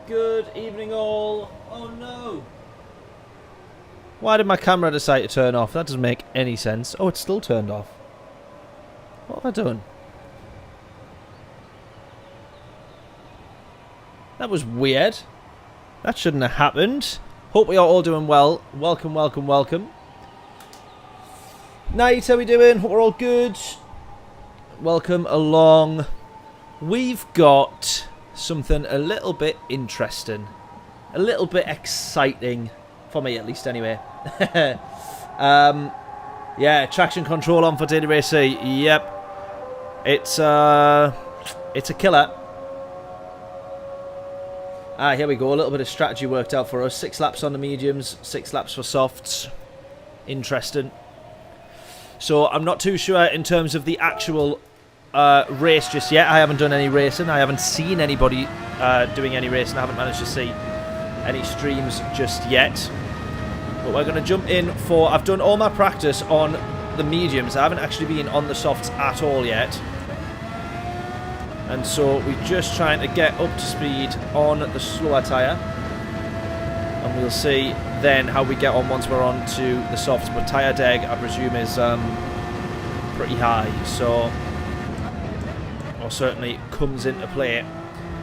Good evening all. Oh no. Why did my camera decide to turn off? That doesn't make any sense. Oh, it's still turned off. What have I done? That was weird. That shouldn't have happened. Hope we are all doing well. Welcome, welcome, welcome. Night, how we doing? Hope we're all good. Welcome along. We've got something a little bit interesting. A little bit exciting. For me, at least, anyway. Yeah, traction control on for Daily Race C. Yep. It's a killer. Here we go. A little bit of strategy worked out for us. 6 laps on the mediums, 6 laps for softs. Interesting. So I'm not too sure in terms of the actual race just yet. I haven't done any racing. I haven't seen anybody doing any racing. I haven't managed to see any streams just yet. But we're going to jump in for... I've done all my practice on the mediums. I haven't actually been on the softs at all yet. And so we're just trying to get up to speed on the slower tyre. And we'll see then how we get on once we're on to the softs. But tyre deg, I presume, is pretty high. So, or certainly comes into play.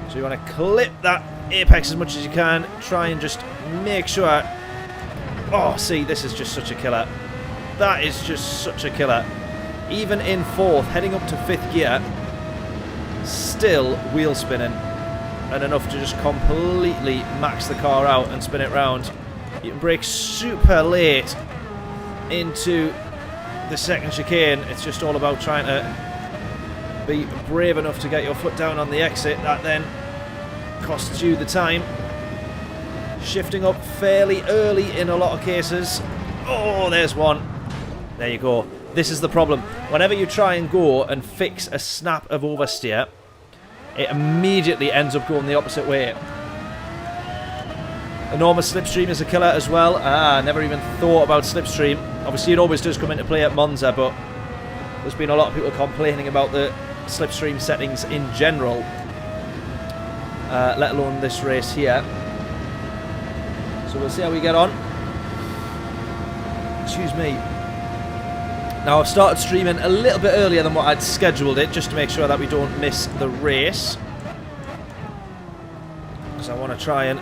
So you want to clip that apex as much as you can. Try and just make sure... Oh, see, this is just such a killer. That is just such a killer. Even in 4th, heading up to 5th gear... Still wheel spinning, and enough to just completely max the car out and spin it round. You can brake super late into the second chicane. It's just all about trying to be brave enough to get your foot down on the exit. That then costs you the time. Shifting up fairly early in a lot of cases. Oh, there's one. There you go. This is the problem. Whenever you try and go and fix a snap of oversteer, it immediately ends up going the opposite way. Enormous slipstream is a killer as well. I never even thought about slipstream. Obviously, it always does come into play at Monza, but there's been a lot of people complaining about the slipstream settings in general, let alone this race here. So we'll see how we get on. Excuse me. Now, I've started streaming a little bit earlier than what I'd scheduled it, just to make sure that we don't miss the race. Because I want to try and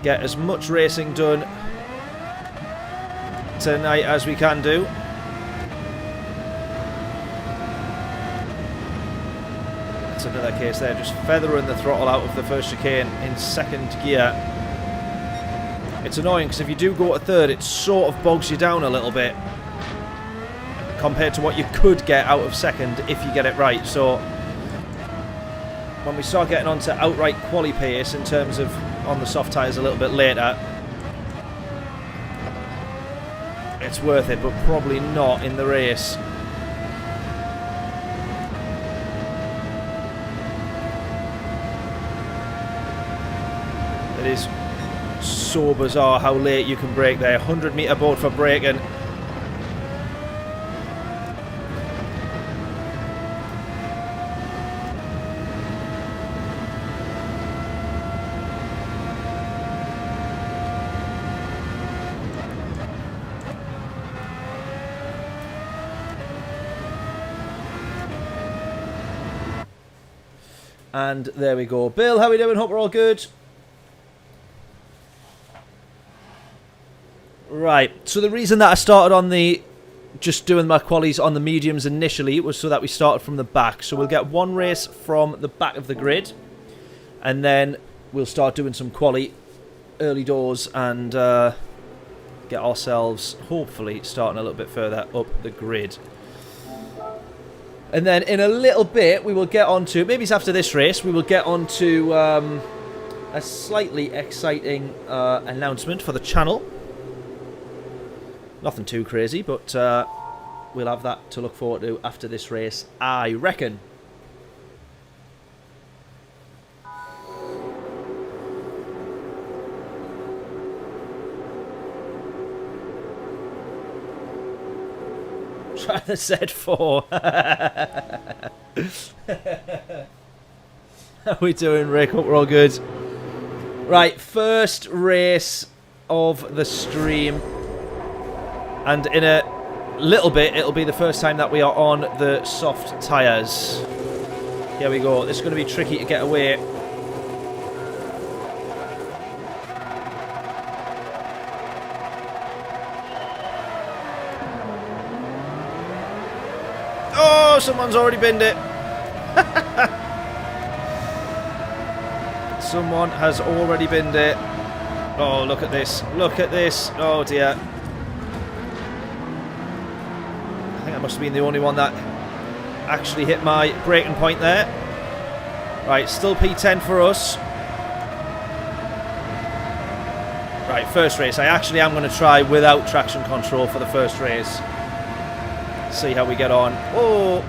get as much racing done tonight as we can do. That's another case there, just feathering the throttle out of the first chicane in 2nd gear. It's annoying, because if you do go to 3rd, it sort of bogs you down a little bit compared to what you could get out of 2nd if you get it right. So when we start getting onto outright quali pace in terms of on the soft tyres a little bit later, it's worth it, but probably not in the race. It is so bizarre how late you can brake there. 100-metre board for braking. And there we go. Bill, how we doing? Hope we're all good. Right. So the reason that I started on the... just doing my qualies on the mediums initially was so that we started from the back. So we'll get one race from the back of the grid. And then we'll start doing some quali early doors and get ourselves, hopefully, starting a little bit further up the grid. And then in a little bit, we will get on to, maybe it's after this race, we will get on to a slightly exciting announcement for the channel. Nothing too crazy, but we'll have that to look forward to after this race, I reckon. Try the Z4. How we doing, Rick? Hope we're all good. Right, first race of the stream. And in a little bit, it'll be the first time that we are on the soft tyres. Here we go. This is going to be tricky to get away. Oh, someone's already binned it. Someone has already binned it. Oh, look at this. Look at this. Oh, dear. I think I must have been the only one that actually hit my braking point there. Right, still P10 for us. Right, first race. I actually am going to try without traction control for the first race. See how we get on. Oh!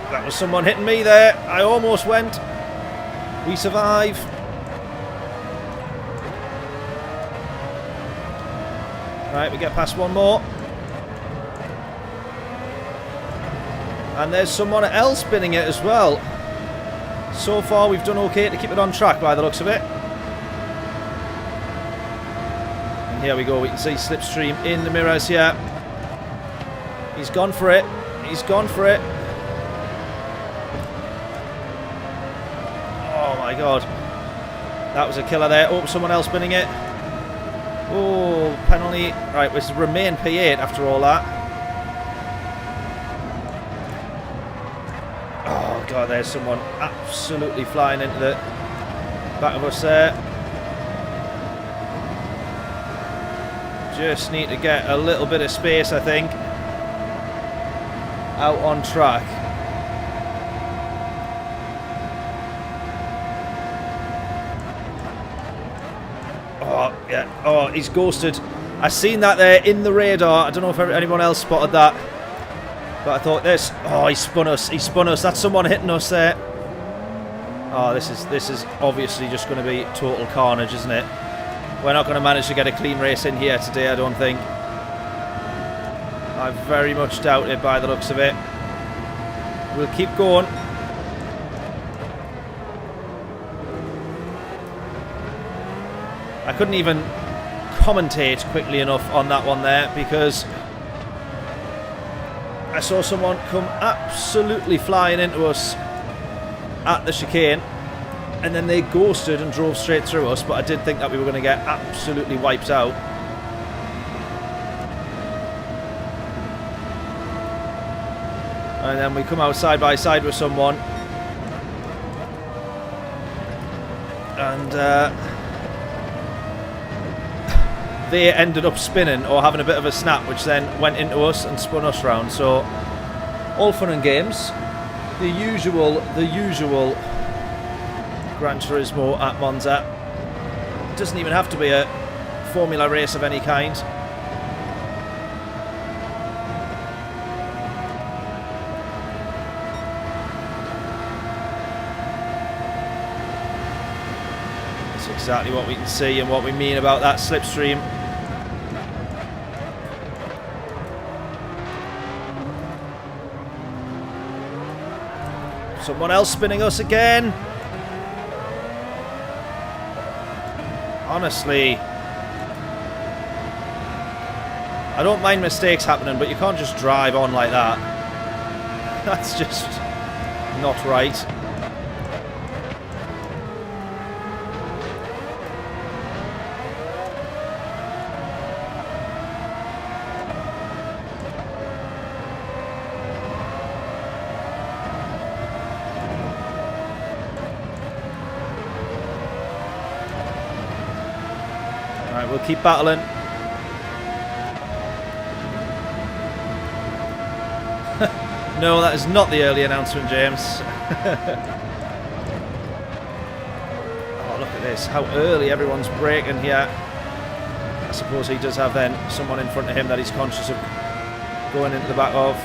That was someone hitting me there. I almost went. We survive. Right, we get past one more. And there's someone else spinning it as well. So far, we've done okay to keep it on track by the looks of it. And here we go. We can see Slipstream in the mirrors here. He's gone for it. He's gone for it. Oh my god. That was a killer there. Oh, someone else spinning it. Oh, penalty. Right, we remain P8 after all that. Oh god, there's someone absolutely flying into the back of us there. Just need to get a little bit of space, I think, out on track. Oh, yeah. Oh, he's ghosted. I seen that there in the radar. I don't know if anyone else spotted that. But I thought this. Oh, he spun us. He spun us. That's someone hitting us there. Oh, this is obviously just going to be total carnage, isn't it? We're not going to manage to get a clean race in here today, I don't think. I very much doubt it by the looks of it. We'll keep going. I couldn't even commentate quickly enough on that one there because I saw someone come absolutely flying into us at the chicane and then they ghosted and drove straight through us, but I did think that we were going to get absolutely wiped out. And then we come out side by side with someone and they ended up spinning or having a bit of a snap, which then went into us and spun us round. So all fun and games. The usual Gran Turismo at Monza. It doesn't even have to be a formula race of any kind. That's exactly what we can see and what we mean about that slipstream. Someone else spinning us again. Honestly, I don't mind mistakes happening, but you can't just drive on like that. That's just not right. We'll keep battling. No, that is not the early announcement, James. Oh, look at this. How early everyone's braking here. I suppose he does have then someone in front of him that he's conscious of going into the back of.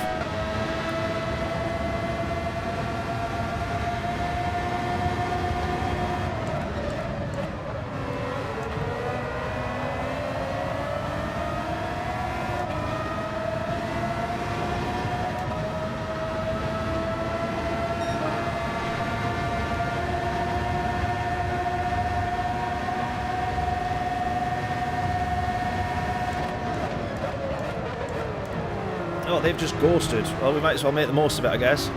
Oh, they've just ghosted. Well, we might as well make the most of it, I guess.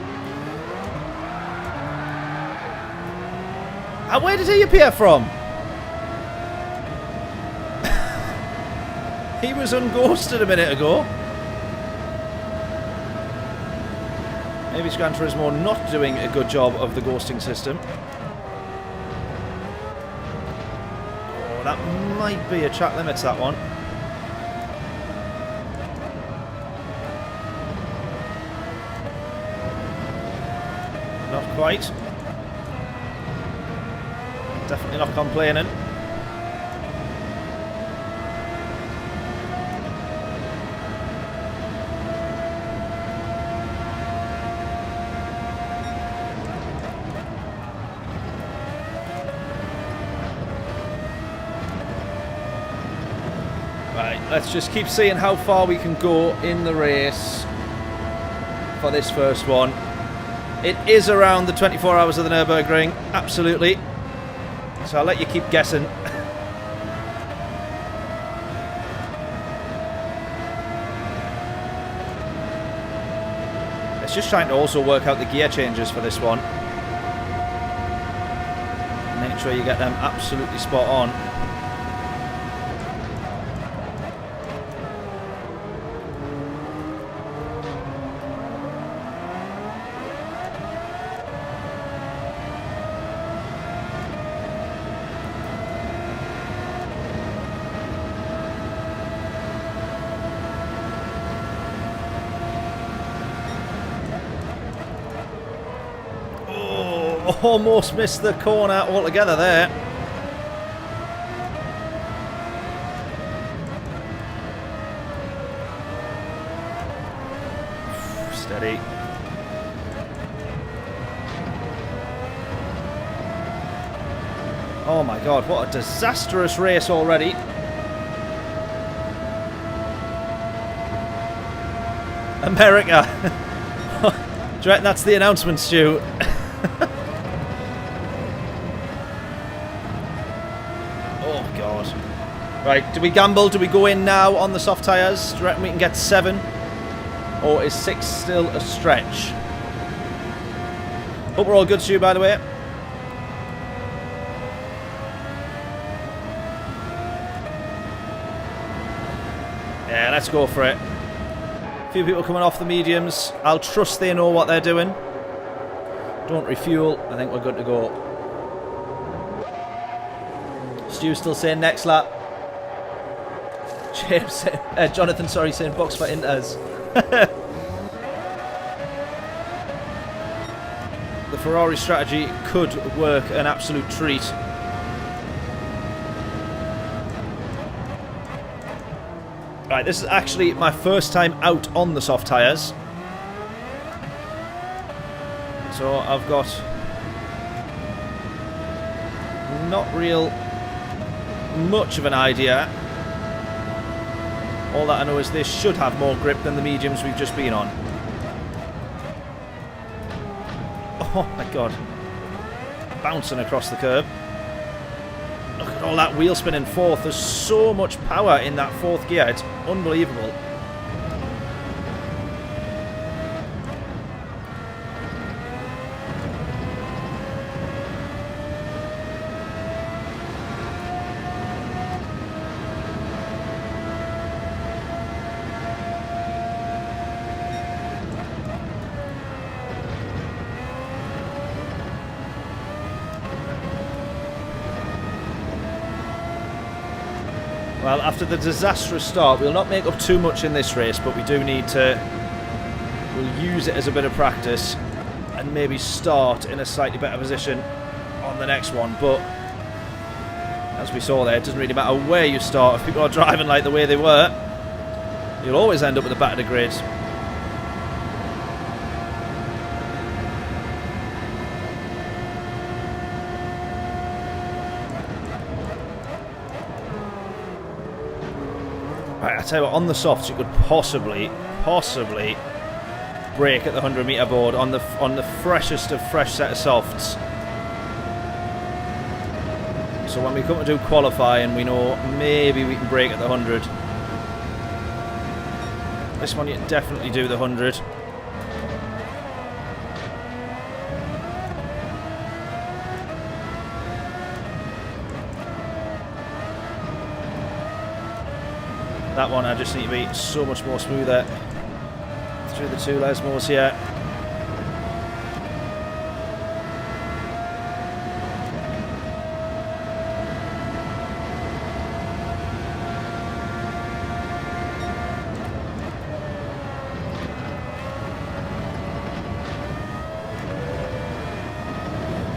And where did he appear from? He was unghosted a minute ago. Maybe Gran Turismo not doing a good job of the ghosting system. Oh, that might be a track limits, that one. Not quite. Definitely not complaining. Right, let's just keep seeing how far we can go in the race for this first one. It is around the 24 hours of the Nürburgring, absolutely. So I'll let you keep guessing. It's just trying to also work out the gear changes for this one. Make sure you get them absolutely spot on. Almost missed the corner altogether there. Steady. Oh my god, what a disastrous race already. America. Do you reckon that's the announcement, Stu? Right, do we gamble? Do we go in now on the soft tyres? Do you reckon we can get 7? Or is 6 still a stretch? Hope we're all good, Stu, by the way. Yeah, let's go for it. A few people coming off the mediums. I'll trust they know what they're doing. Don't refuel. I think we're good to go. Stu's still saying next lap. James, Jonathan, sorry, saying box for Inters. The Ferrari strategy could work an absolute treat. Right, this is actually my first time out on the soft tyres. So I've got not real much of an idea. All that I know is they should have more grip than the mediums we've just been on. Oh my god. Bouncing across the curb. Look at all that wheel spin in fourth. There's so much power in that fourth gear. It's unbelievable. Well, after the disastrous start, we'll not make up too much in this race, but we do need to... We'll use it as a bit of practice and maybe start in a slightly better position on the next one. But as we saw there, it doesn't really matter where you start. If people are driving like the way they were, you'll always end up at the back of the grid. Right, I tell you what, on the softs you could possibly brake at the 100-metre board on the freshest of fresh set of softs. So when we come to do qualifying, we know maybe we can brake at the 100. This one you can definitely do the 100. That one I just need to be so much more smoother through the 2 lesmos here.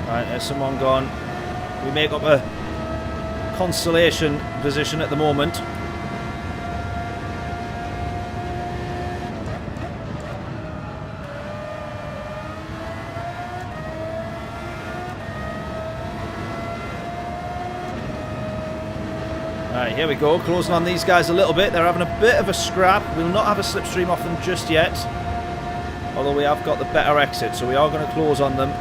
Right, there's someone gone. We make up a consolation position at the moment. Right, here we go, closing on these guys a little bit. They're having a bit of a scrap. We'll not have a slipstream off them just yet, although we have got the better exit, so we are going to close on them.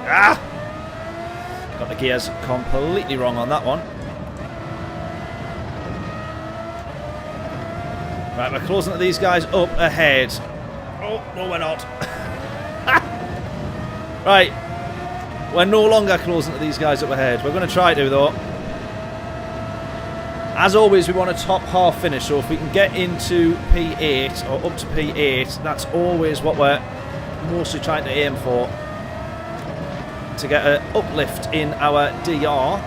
Ah! Got the gears completely wrong on that one. Right, we're closing to these guys up ahead. Oh, no we're not. Right. We're no longer closing to these guys up ahead. We're going to try to, though. As always, we want a top half finish, so if we can get into P8 or up to P8, that's always what we're mostly trying to aim for. To get an uplift in our DR.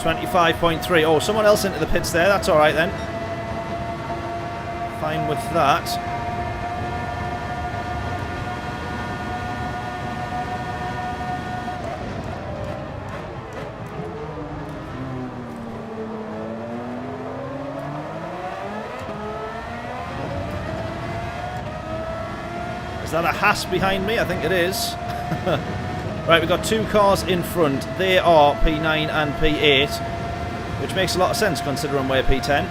.3. Oh, someone else into the pits there. That's all right then. Fine with that. Is that a Haas behind me? I think it is. Right, we've got 2 cars in front. They are P9 and P8, which makes a lot of sense considering we're P10.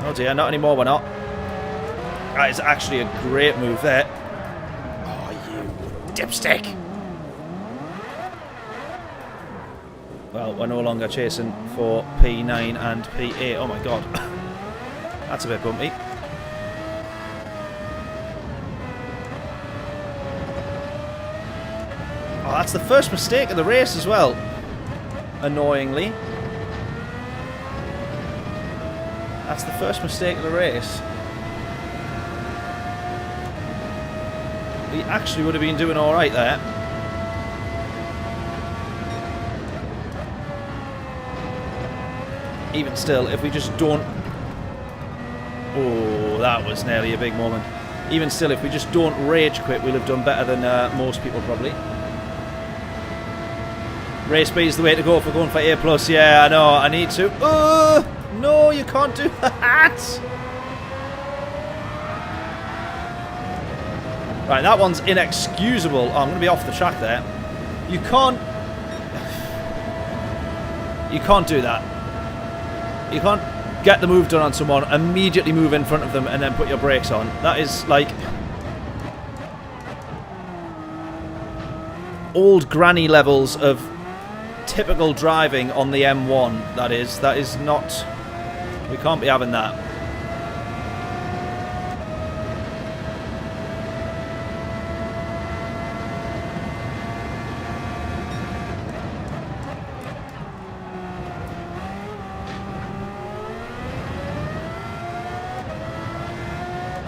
Oh dear, not anymore, we're not. That is actually a great move there. Oh, you dipstick. Well, we're no longer chasing for P9 and P8. Oh my god. That's a bit bumpy. Oh, that's the first mistake of the race as well. Annoyingly. That's the first mistake of the race. We actually would have been doing alright there. Even still, if we just don't... Oh, that was nearly a big moment. Even still, if we just don't rage quit, we'll have done better than most people probably. Race B is the way to go if we're going for A+. Yeah, I know, I need to. No, you can't do that. Right, that one's inexcusable. Oh, I'm going to be off the track there. You can't do that. You can't get the move done on someone, immediately move in front of them, and then put your brakes on. That is like old granny levels of typical driving on the M1. That is not... We can't be having that.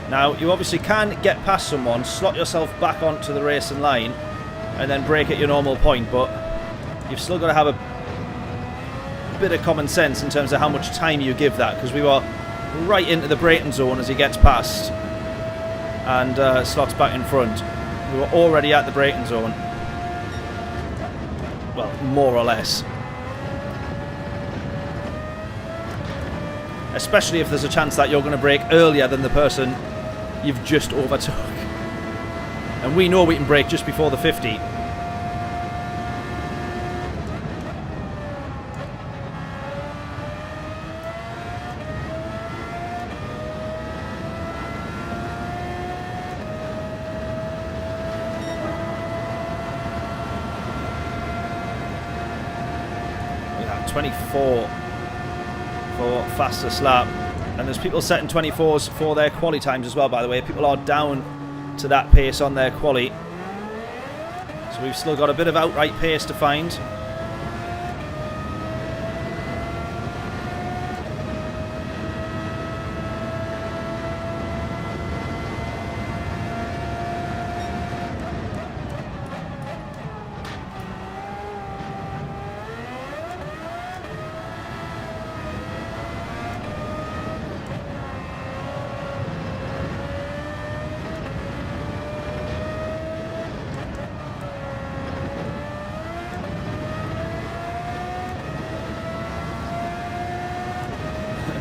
Now, you obviously can get past someone, slot yourself back onto the racing line, and then brake at your normal point, but you've still got to have a bit of common sense in terms of how much time you give that, because we were right into the braking zone as he gets past and slots back in front. We were already at the braking zone. Well, more or less. Especially if there's a chance that you're going to brake earlier than the person you've just overtook. And we know we can brake just before the 50. Yeah, 24 for fastest lap. And there's people setting 24s for their quali times as well, by the way. People are down to that pace on their quali. So we've still got a bit of outright pace to find.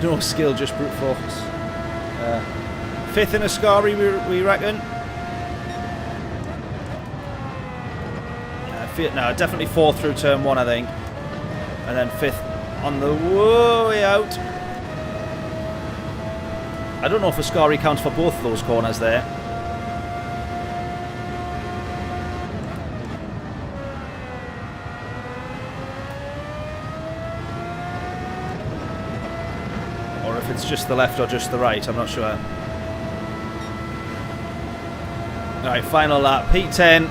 No skill, just brute force. 5th in a Scary, we reckon. No, definitely 4th through turn 1, I think. And then 5th on the way out. I don't know if a Scary counts for both of those corners there. It's just the left or just the right, I'm not sure. Alright, final lap, P10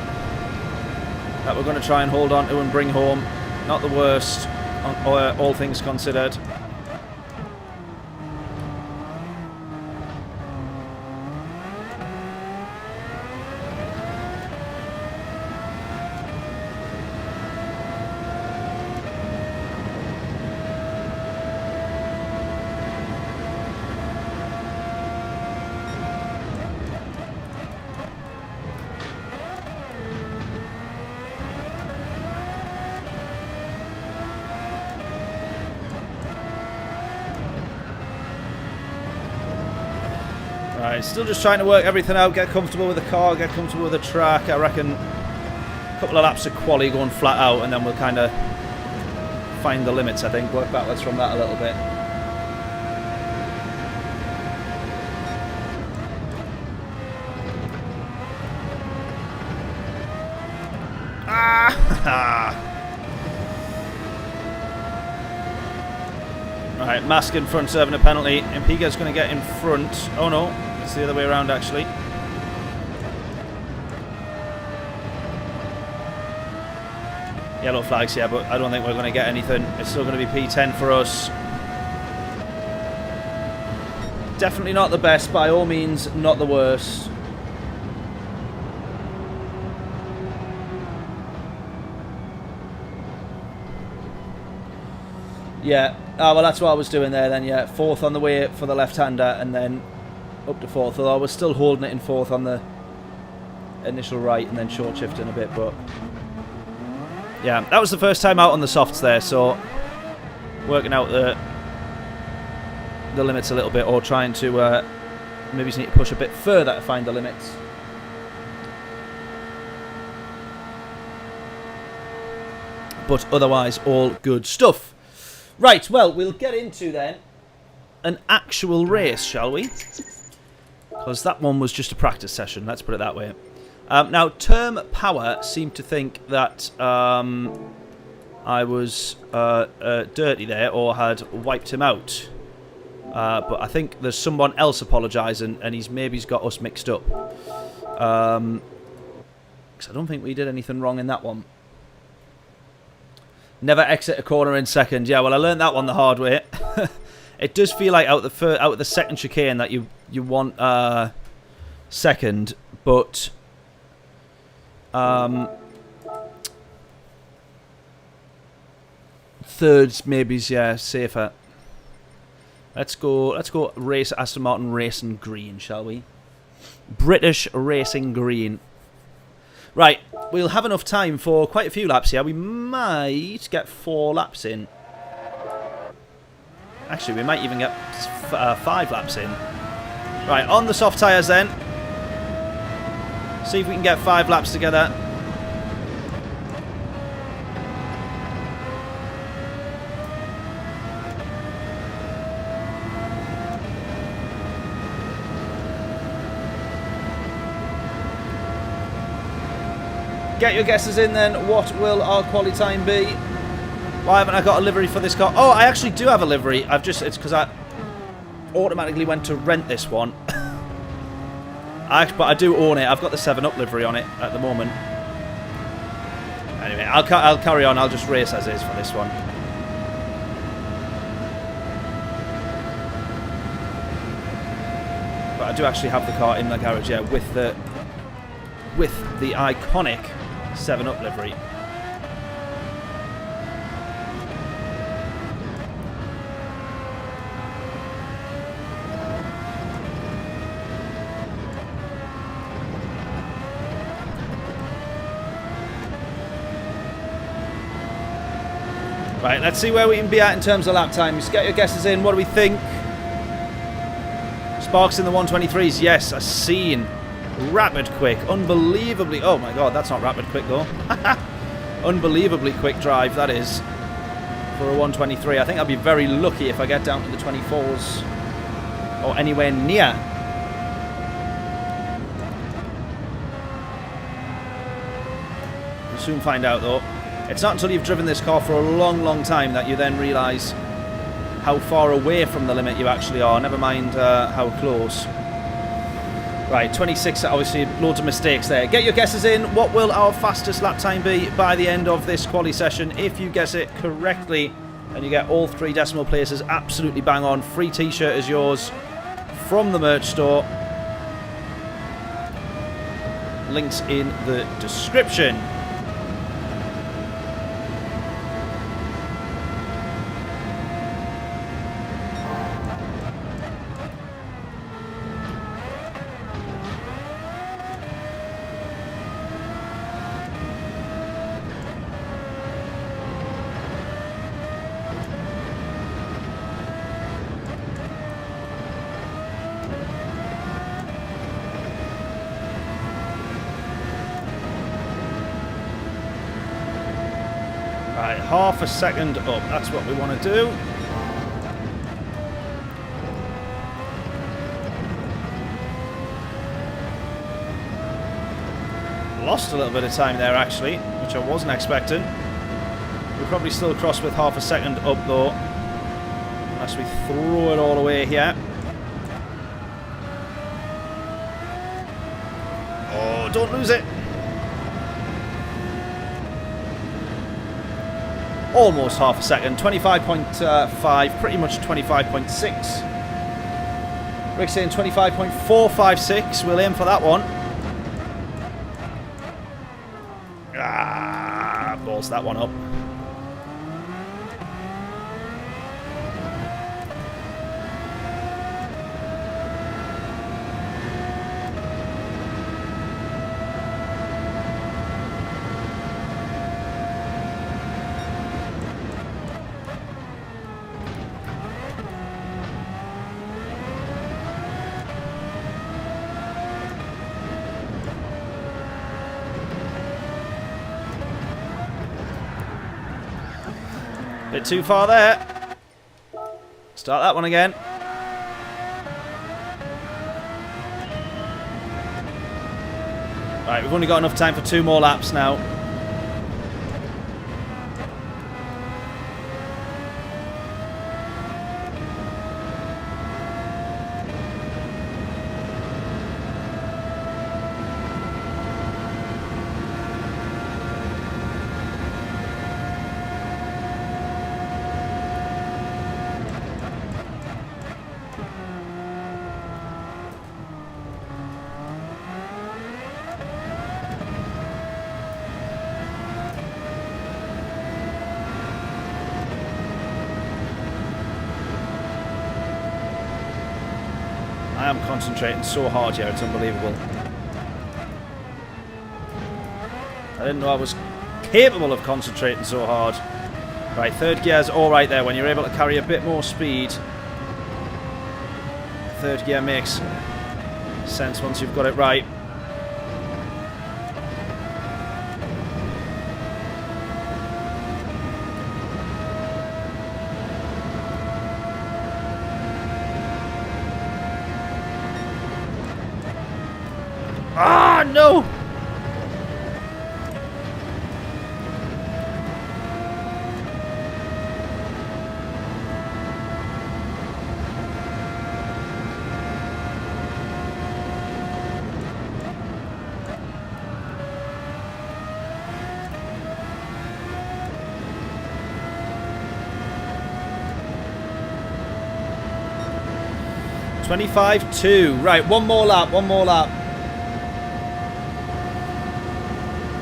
that we're going to try and hold on to and bring home. Not the worst, all things considered. Right, still just trying to work everything out, get comfortable with the car, get comfortable with the track. I reckon a couple of laps of quali going flat out and then we'll kind of find the limits, I think. Work backwards from that a little bit. Right, Mask in front serving a penalty. Impiga's going to get in front. Oh no, it's the other way around actually. Yellow flags here, but I don't think we're going to get anything. It's still going to be P10 for us. Definitely not the best, by all means, not the worst. Yeah, well that's what I was doing there then, yeah. 4th on the way for the left-hander and then up to 4th. Although I was still holding it in 4th on the initial right and then short shifting a bit, but... yeah, that was the first time out on the softs there, so... working out the limits a little bit, or trying to... maybe need to push a bit further to find the limits. But otherwise, all good stuff. Right, well, we'll get into then an actual race, shall we? Because that one was just a practice session, let's put it that way. Now, Term Power seemed to think that I was dirty there, or had wiped him out. But I think there's someone else apologising, and he's got us mixed up. Because I don't think we did anything wrong in that one. Never exit a corner in second. Yeah, well, I learned that one the hard way. It does feel like out of the second chicane that you want second, but third's maybe safer. Let's go race Aston Martin Racing Green, shall we? British Racing Green. Right, we'll have enough time for quite a few laps here. We might get 4 laps in. Actually, we might even get 5 laps in. Right, on the soft tyres then. See if we can get 5 laps together. Get your guesses in then. What will our quali time be? Why haven't I got a livery for this car? Oh, I actually do have a livery. It's because I automatically went to rent this one. But I do own it. I've got the 7-Up livery on it at the moment. Anyway, I'll carry on. I'll just race as is for this one. But I do actually have the car in the garage, yeah, with the iconic 7-Up livery. Right, let's see where we can be at in terms of lap times. Get your guesses in. What do we think? Sparks in the 123s. Yes, a scene. Rapid quick. Unbelievably... Oh my god, that's not rapid quick though. Unbelievably quick drive, that is. For a 123. I think I'll be very lucky if I get down to the 24s. Or anywhere near. We'll soon find out though. It's not until you've driven this car for a long, long time that you then realise how far away from the limit you actually are. Never mind how close. Right, 26, obviously loads of mistakes there. Get your guesses in. What will our fastest lap time be by the end of this quali session? If you guess it correctly and you get all 3 decimal places absolutely bang on, free t-shirt is yours from the merch store. Links in the description. Right, half a second up. That's what we want to do. Lost a little bit of time there, actually, which I wasn't expecting. We'll probably still cross with half a second up, though. Unless we throw it all away here. Oh, don't lose it. Almost half a second, 25.5, pretty much 25.6. Rick's saying 25.456, we'll aim for that one. Ah, balls that one up. Bit too far there. Start that one again. Right, we've only got enough time for 2 more laps now. I am concentrating so hard here, it's unbelievable. I didn't know I was capable of concentrating so hard. Right, third gear's alright there. When you're able to carry a bit more speed, third gear makes sense once you've got it right. Ah, no! $25.2. Right, one more lap, one more lap.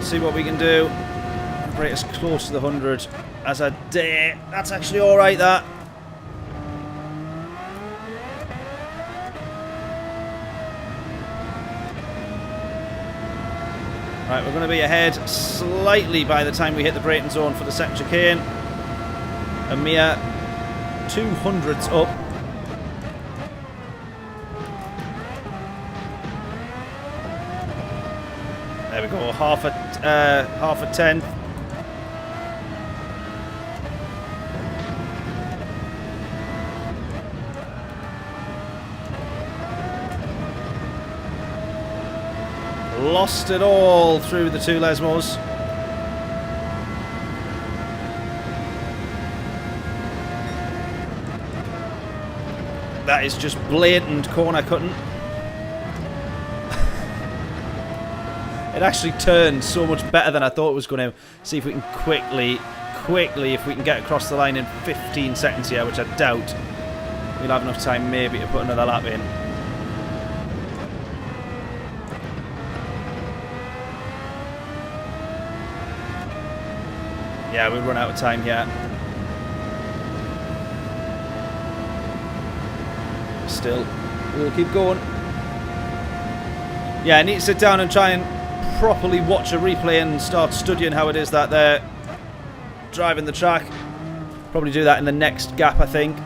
See what we can do. Bring us close to the 100 as I dare. That's actually alright, that. Right, we're going to be ahead slightly by the time we hit the braking zone for the second chicane. A mere 200s up. There we go, half a tenth. Lost it all through the two Lesmos. That is just blatant corner cutting. It actually turned so much better than I thought it was going to. See if we can quickly, if we can get across the line in 15 seconds here, which I doubt. We'll have enough time maybe to put another lap in. Yeah, we'll run out of time here. Still, we'll keep going. Yeah, I need to sit down and try and properly watch a replay and start studying how it is that they're driving the track. Probably do that in the next gap, I think.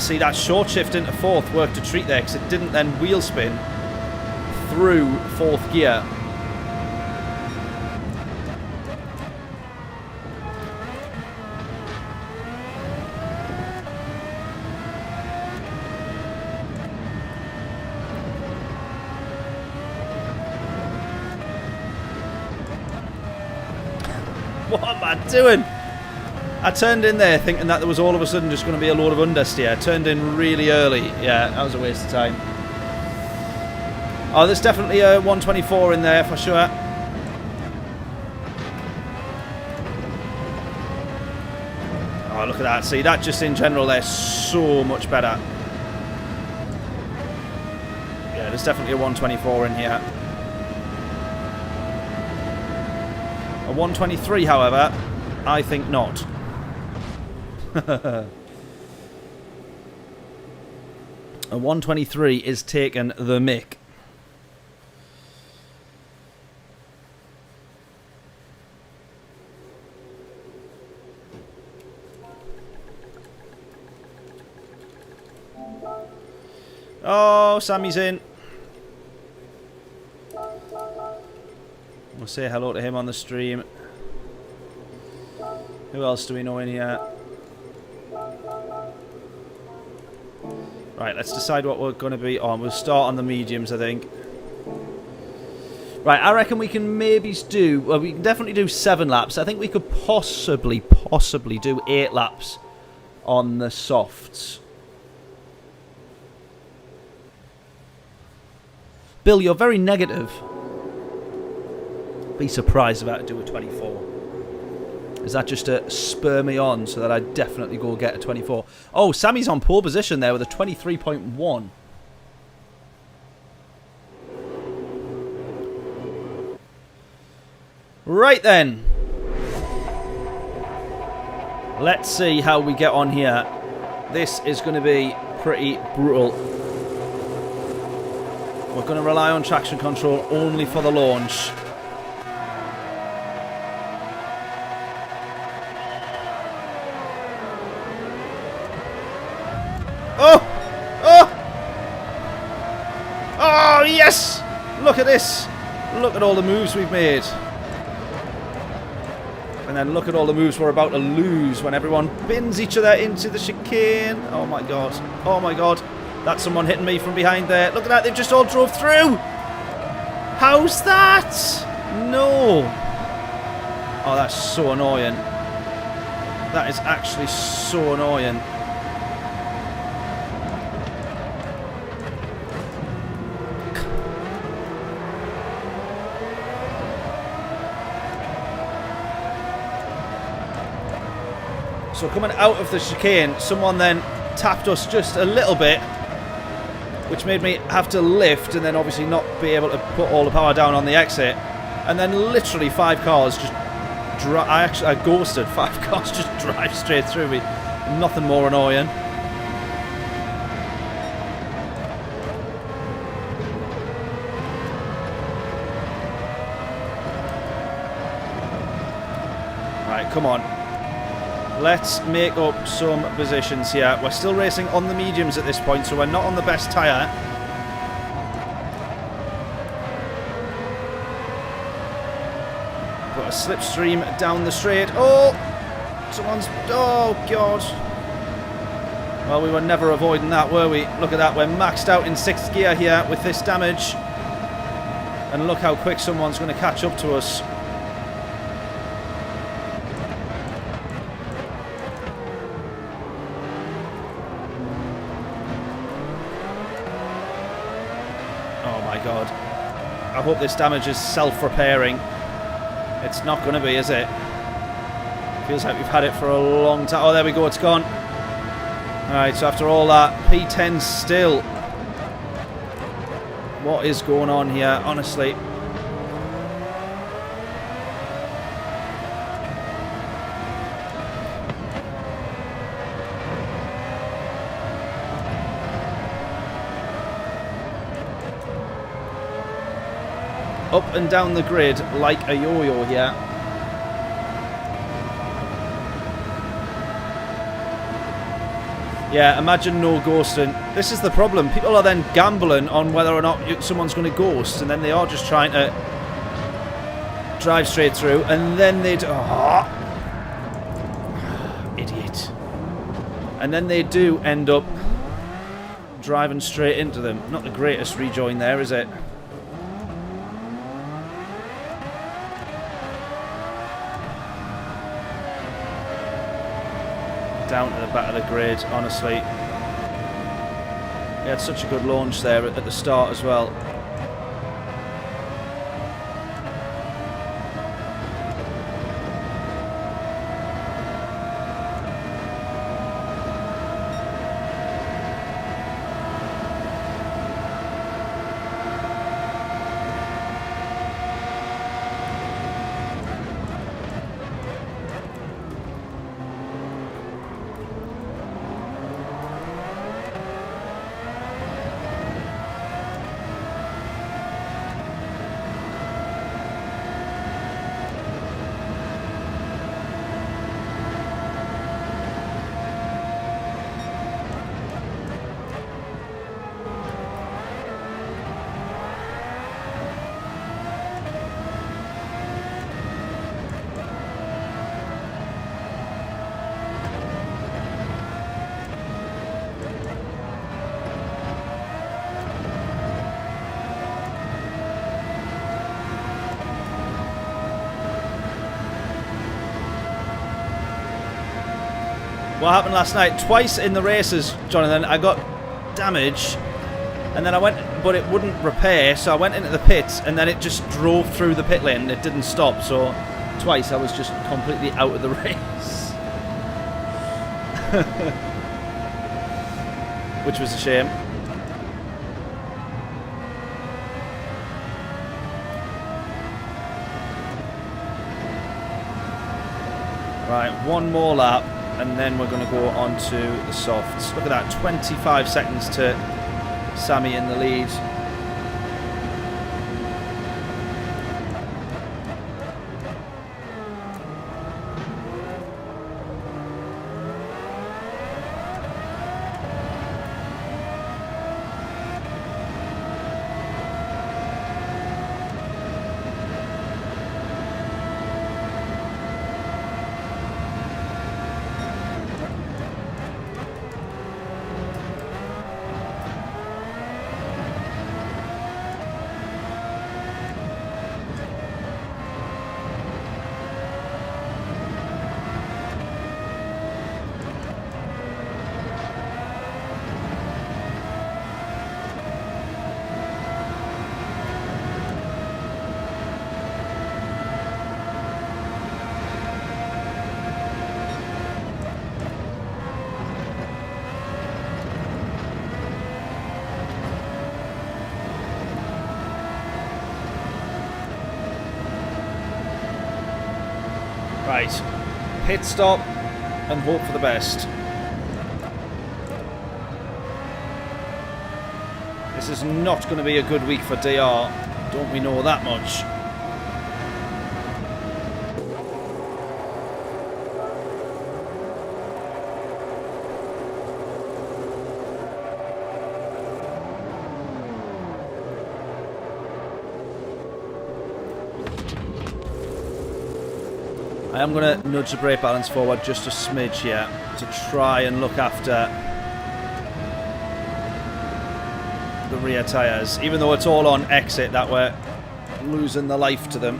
See, that short shift into fourth worked a treat there because it didn't then wheel spin through fourth gear. What am I doing? I turned in there thinking that there was all of a sudden just going to be a load of understeer. I turned in really early. Yeah, that was a waste of time. Oh, there's definitely a 124 in there for sure. Oh, look at that. See, that just in general, they're so much better. Yeah, there's definitely a 124 in here. A 123, however, I think not. A 123 is taking the mick. Oh, Sammy's in. We'll say hello to him on the stream. Who else do we know in here? Right, let's decide what we're going to be on. We'll start on the mediums, I think. Right, I reckon we can maybe do... Well, we can definitely do 7 laps. I think we could possibly do 8 laps on the softs. Bill, you're very negative. Be surprised if I had to do a 24. Is that just to spur me on so that I definitely go get a 24? Oh, Sammy's on pole position there with a 23.1. Right then. Let's see how we get on here. This is going to be pretty brutal. We're going to rely on traction control only for the launch. Oh! Oh! Oh, yes! Look at this. Look at all the moves we've made. And then look at all the moves we're about to lose when everyone bins each other into the chicane. Oh my god. Oh my god. That's someone hitting me from behind there. Look at that. They've just all drove through. How's that? No. Oh, that's so annoying. That is actually so annoying. So coming out of the chicane, someone then tapped us just a little bit, which made me have to lift and then obviously not be able to put all the power down on the exit. And then literally 5 cars just I ghosted. 5 cars just drive straight through me. Nothing more annoying. Right, come on. Let's make up some positions here. We're still racing on the mediums at this point, so we're not on the best tyre. Got a slipstream down the straight. Oh! Someone's... Oh, God. Well, we were never avoiding that, were we? Look at that. We're maxed out in 6th gear here with this damage. And look how quick someone's going to catch up to us. God. I hope this damage is self-repairing. It's not going to be, is it? Feels like we've had it for a long time. Oh, there we go. It's gone. Alright, so after all that, P10 still. What is going on here, honestly? Up and down the grid like a yo-yo here. Yeah, imagine no ghosting. This is the problem. People are then gambling on whether or not someone's going to ghost, and then they are just trying to drive straight through, and then they do... Oh, idiot. And then they do end up driving straight into them. Not the greatest rejoin there, is it? Down to the back of the grid, honestly. He had such a good launch there at the start as well. What happened last night? Twice in the races, Jonathan, I got damage, and then I went, but it wouldn't repair, so I went into the pits, and then it just drove through the pit lane, and it didn't stop, so twice I was just completely out of the race. Which was a shame. Right, one more lap. And then we're going to go on to the softs. Look at that, 25 seconds to Sammy in the lead. Right. Pit stop and hope for the best. This is not going to be a good week for DR. Don't we know that much? I am going to nudge the brake balance forward just a smidge here to try and look after the rear tyres, even though it's all on exit that we're losing the life to them.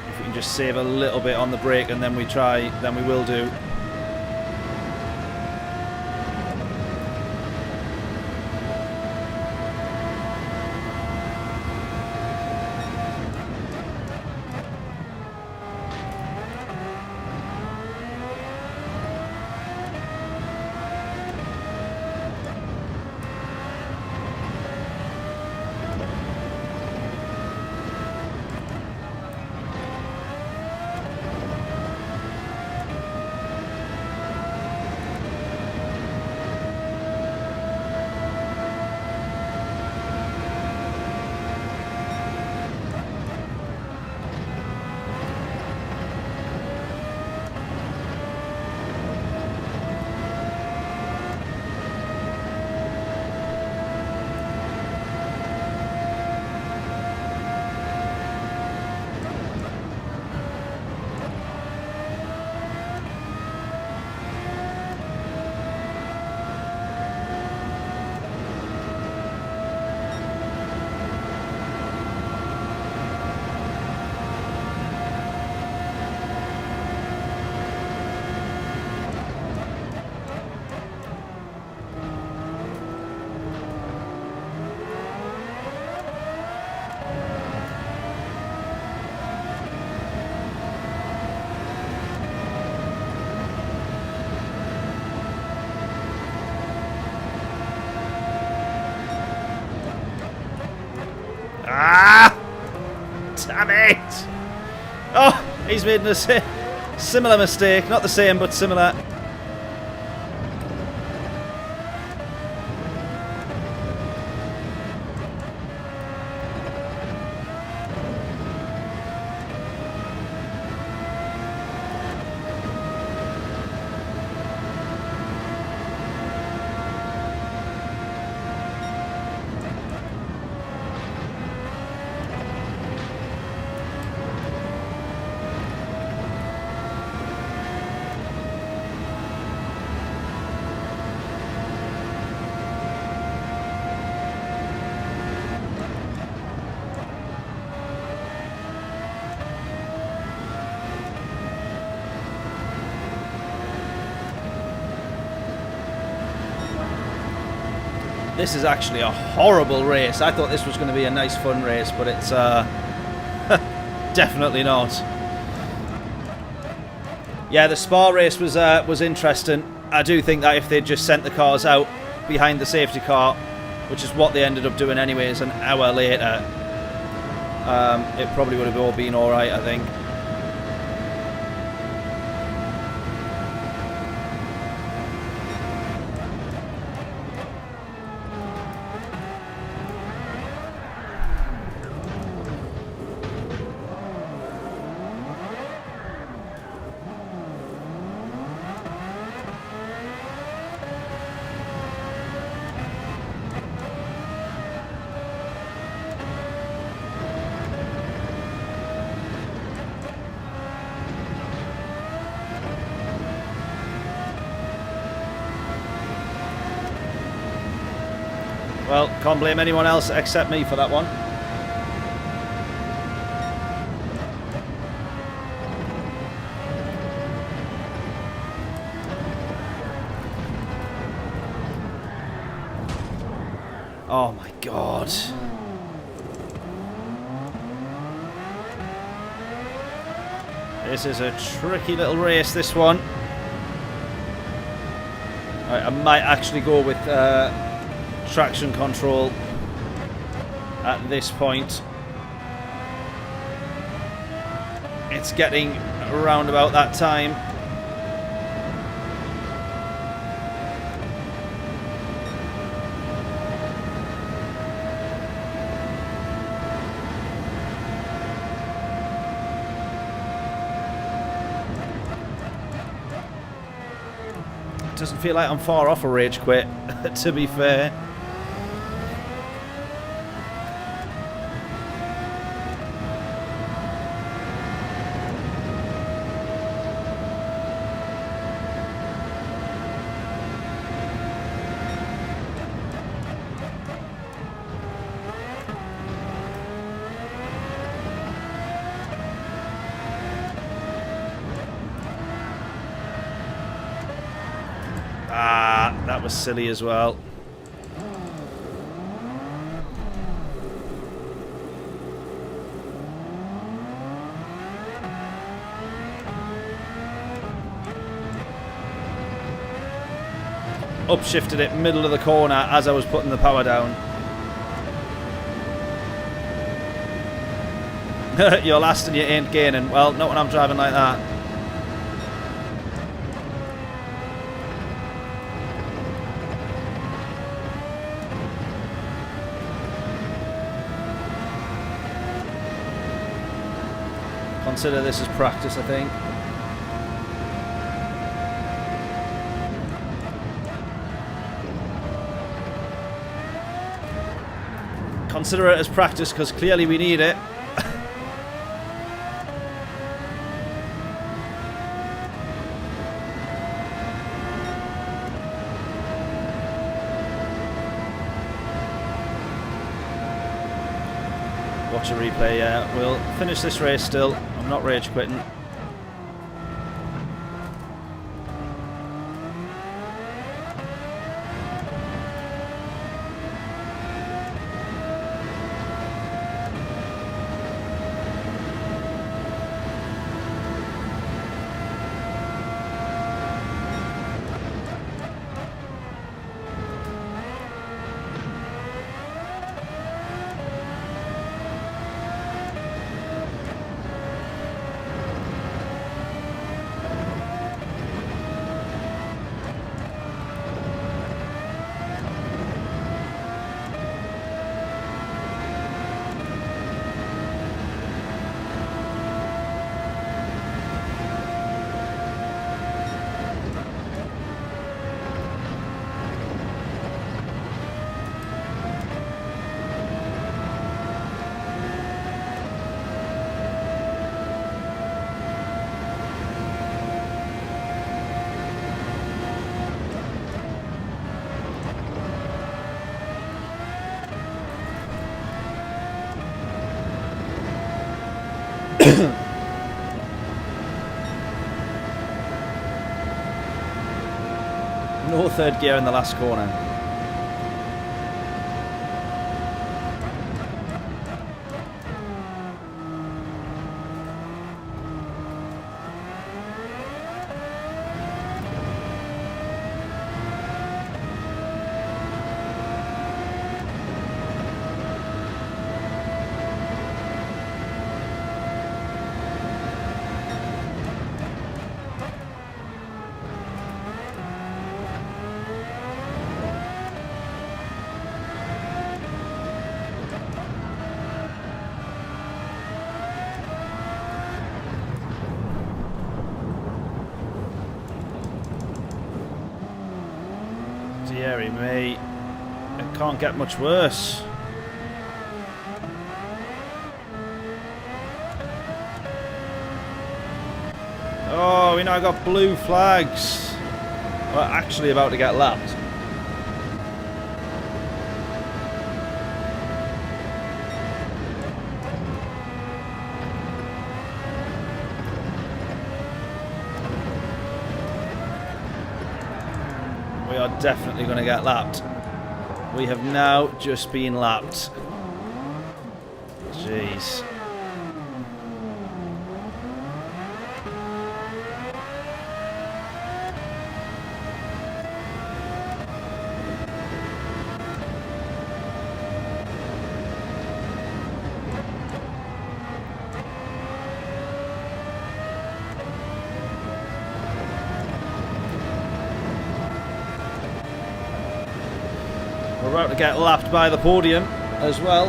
If we can just save a little bit on the brake and then we will do. Ah! Damn it! Oh, he's made a similar mistake. Not the same, but similar. This is actually a horrible race. I thought this was going to be a nice fun race, but it's definitely not. Yeah, the Spa race was interesting. I do think that if they'd just sent the cars out behind the safety car, which is what they ended up doing anyways an hour later, it probably would have all been alright, I think. Well, can't blame anyone else except me for that one. Oh my God. This is a tricky little race, this one. Right, I might actually go with traction control at this point. It's getting around about that time. Doesn't feel like I'm far off a rage quit, to be fair. That was silly as well. Upshifted it middle of the corner as I was putting the power down. You're last and you ain't gaining. Well, not when I'm driving like that. Consider this as practice, I think. Consider it as practice because clearly we need it. Watch a replay, yeah. We'll finish this race still. I'm not rage quitting. No third gear in the last corner. Deary me, it can't get much worse. Oh, we now got blue flags. We're actually about to get lapped. We are definitely going to get lapped. We have now just been lapped. Jeez. We're about to get lapped by the podium as well.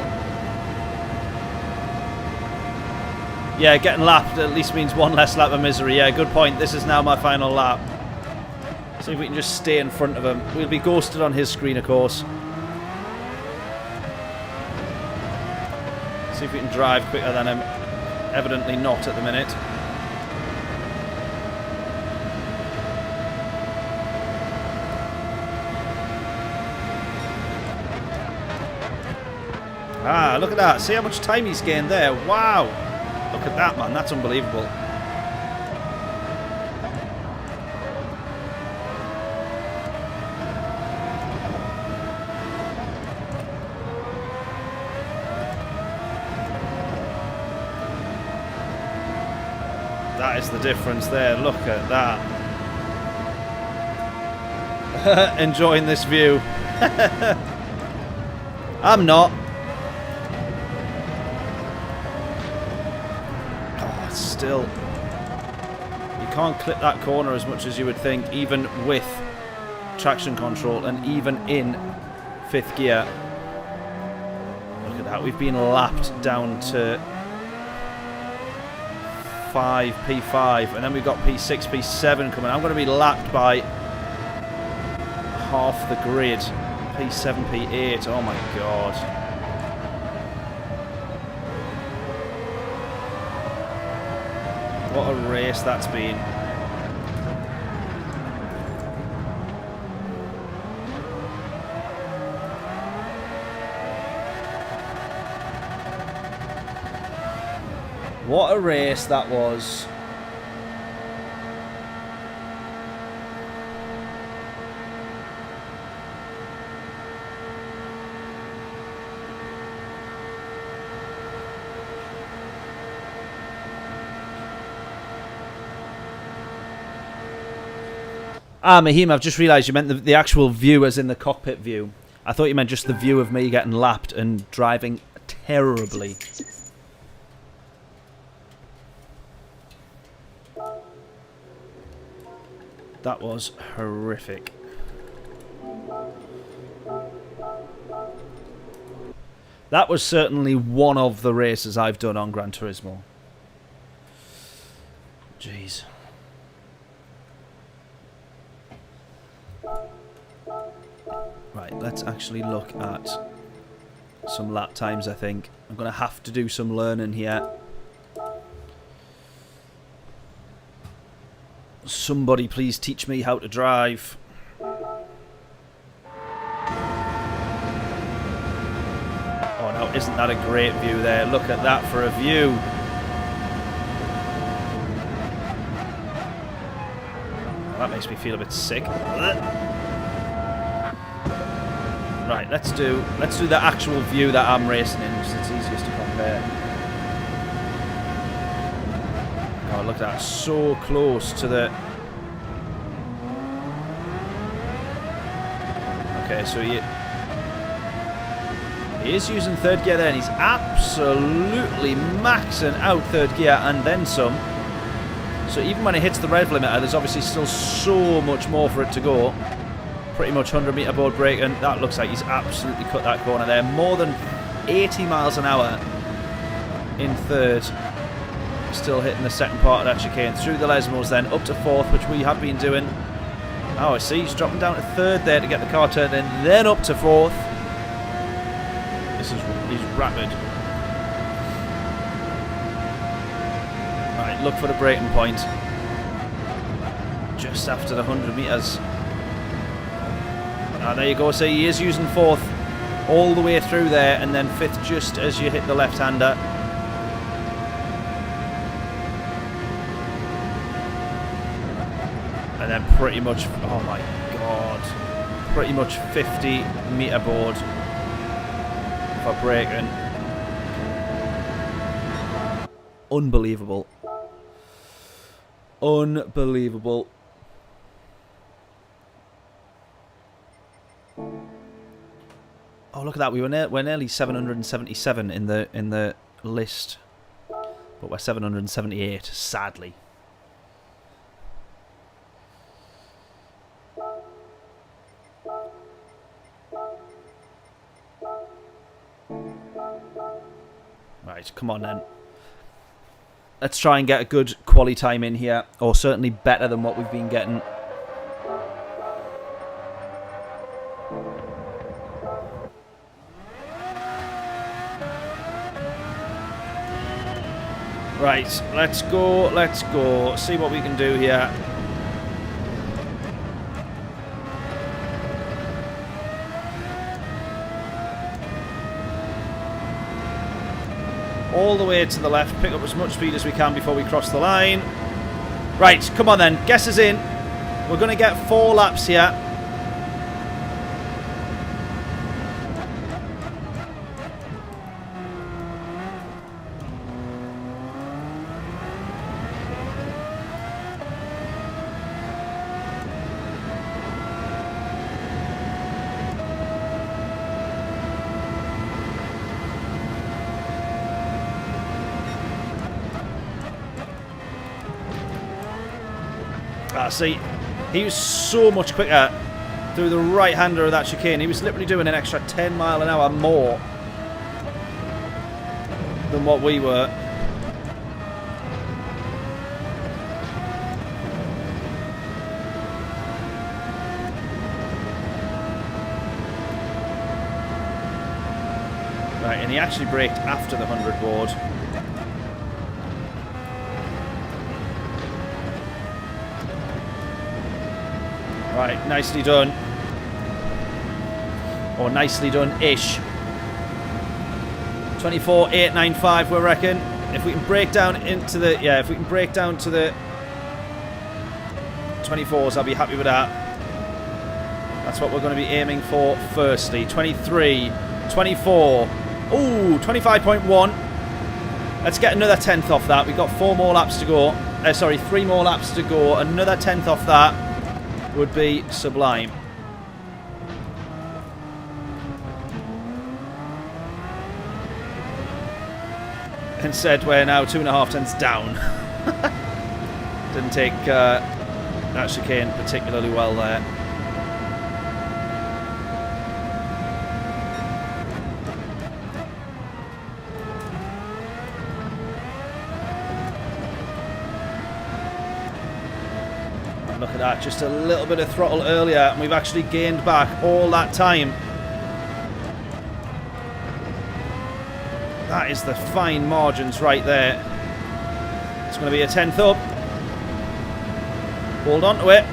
Yeah, getting lapped at least means one less lap of misery. Yeah, good point. This is now my final lap. See if we can just stay in front of him. We'll be ghosted on his screen, of course. See if we can drive quicker than him. Evidently not at the minute. Ah, look at that. See how much time he's gained there. Wow. Look at that, man. That's unbelievable. That is the difference there. Look at that. Enjoying this view. I'm not. Oh, still. You can't clip that corner as much as you would think, even with traction control and even in 5th gear. Look at that. We've been lapped down to 5, P5, and then we've got P6, P7 coming. I'm going to be lapped by half the grid. P7, P8. Oh my god. What a race that's been. What a race that was. Ah, Mahim, I've just realised you meant the actual view as in the cockpit view. I thought you meant just the view of me getting lapped and driving terribly. That was horrific. That was certainly one of the races I've done on Gran Turismo. Jeez. Right, let's actually look at some lap times, I think. I'm going to have to do some learning here. Somebody please teach me how to drive. Oh, now isn't that a great view there? Look at that for a view. That makes me feel a bit sick. Right, let's do the actual view that I'm racing in, because it's easiest to compare. Oh, look at that, so close to the... Okay, so he is using 3rd gear there, and he's absolutely maxing out 3rd gear and then some. So even when it hits the rev limiter, there's obviously still so much more for it to go. Pretty much 100 metre board brake, and that looks like he's absolutely cut that corner there. More than 80 miles an hour in 3rd. Still hitting the second part of that chicane. Through the Lesmos then, up to 4th, which we have been doing. Oh, I see, he's dropping down to 3rd there to get the car turned in, then up to 4th. He's rapid. Right, look for the braking point. Just after the 100 metres. Ah, there you go, so he is using 4th all the way through there, and then 5th just as you hit the left-hander. And then pretty much, oh my god, pretty much 50 metre board for braking. Unbelievable. Unbelievable. Oh, look at that. We're nearly 777 in the list, but we're 778, sadly. Right, come on then. Let's try and get a good quali time in here, or certainly better than what we've been getting. Right, let's go, let's go. See what we can do here. All the way to the left, pick up as much speed as we can before we cross the line. Right, come on then, guess us in. We're going to get 4 laps here. See, he was so much quicker through the right-hander of that chicane. He was literally doing an extra 10 mile an hour more than what we were. Right, and he actually braked after the 100 board. Right, nicely done. Or nicely done-ish. 24.895, we reckon. If we can break down into the... Yeah, if we can break down to the 24s, I'll be happy with that. That's what we're going to be aiming for firstly. 23, 24. Ooh, 25.1. Let's get another 10th off that. We've got 4 more laps to go. Sorry, 3 more laps to go. Another 10th off that would be sublime. Instead, we're now 2.5 tenths down. Didn't take that chicane particularly well there. Look at that, just a little bit of throttle earlier and we've actually gained back all that time. That is the fine margins right there. It's going to be a 10th up. Hold on to it.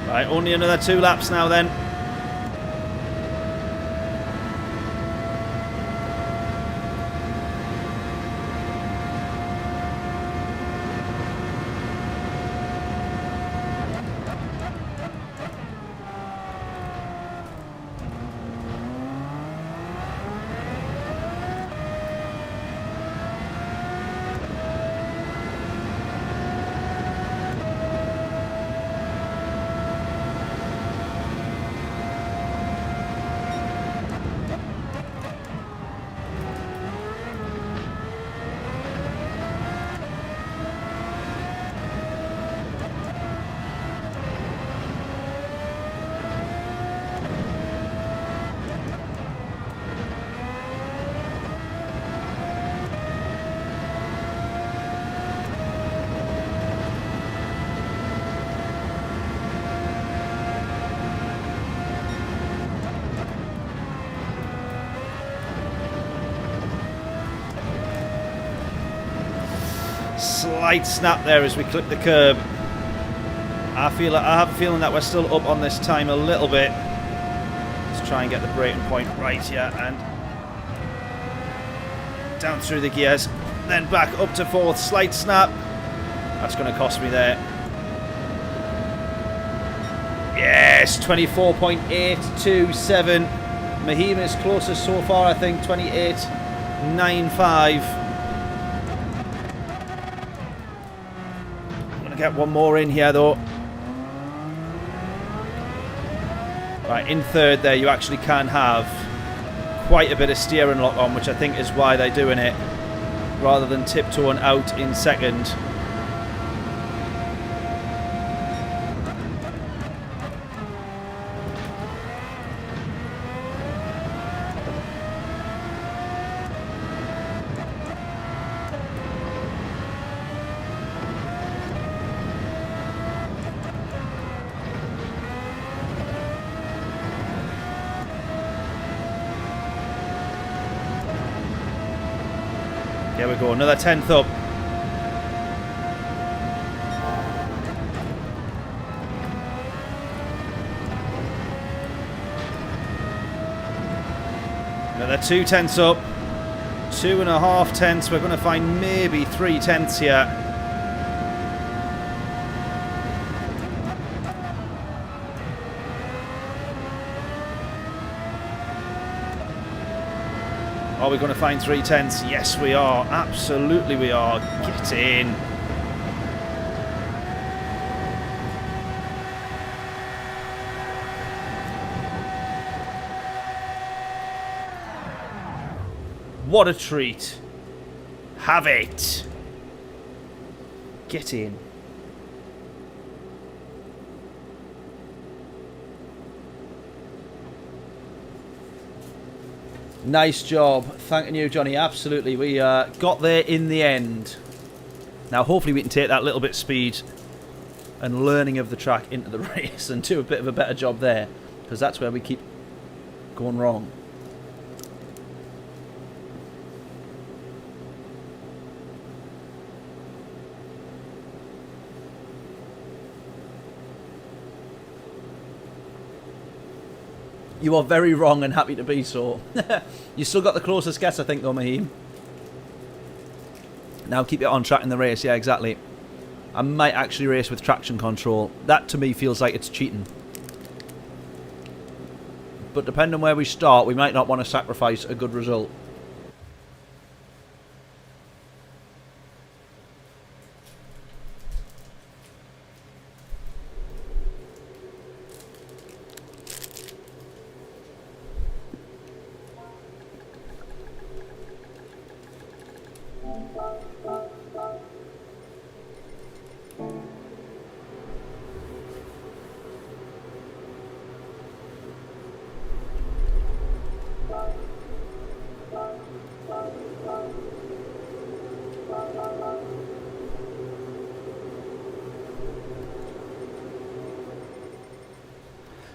Right, only another 2 laps now then. Slight snap there as we clip the curb. I have a feeling that we're still up on this time a little bit. Let's try and get the braking point right here and down through the gears, then back up to 4th. Slight snap. That's going to cost me there. Yes, 24.827. Mahima's closest so far, I think, 28.95. get one more in here, though. Right, in third there, you actually can have quite a bit of steering lock on, which I think is why they're doing it, rather than tiptoeing out in second. There we go, another 10th up. Another 2 tenths up. 2.5 tenths. We're going to find maybe 3 tenths here. Are we going to find 3 tenths? Yes, we are. Absolutely, we are. Get in. What a treat. Have it. Get in. Nice job. Thanking you, Johnny. Absolutely. We got there in the end. Now, hopefully we can take that little bit of speed and learning of the track into the race and do a bit of a better job there, because that's where we keep going wrong. You are very wrong and happy to be so. You still got the closest guess, I think, though, Mahim. Now keep it on track in the race. Yeah, exactly. I might actually race with traction control. That, to me, feels like it's cheating. But depending on where we start, we might not want to sacrifice a good result.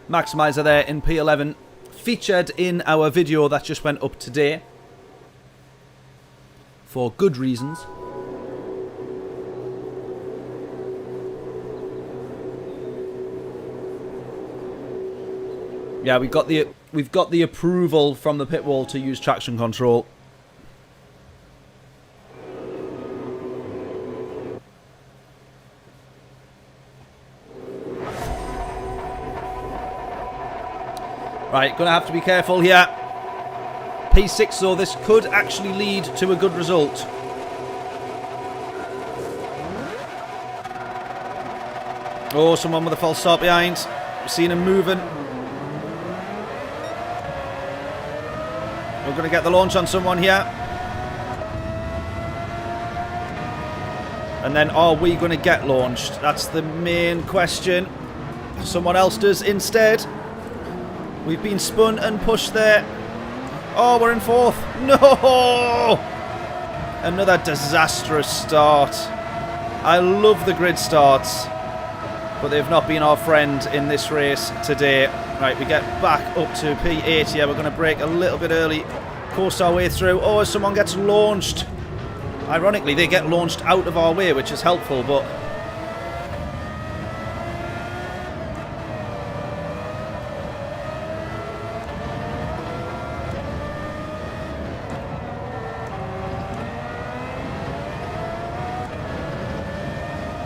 Maximizer there in P11, featured in our video that just went up today for good reasons. Yeah, we've got the approval from the pit wall to use traction control. Right, gonna have to be careful here. P6 though, this could actually lead to a good result. Oh, someone with a false start behind. We've seen him moving. We're gonna get the launch on someone here. And then are we gonna get launched? That's the main question. Someone else does instead. We've been spun and pushed there. Oh, we're in fourth. No! Another disastrous start. I love the grid starts, but they've not been our friend in this race today. Right, we get back up to P8 here. We're going to brake a little bit early. Course our way through. Oh, someone gets launched. Ironically, they get launched out of our way, which is helpful, but...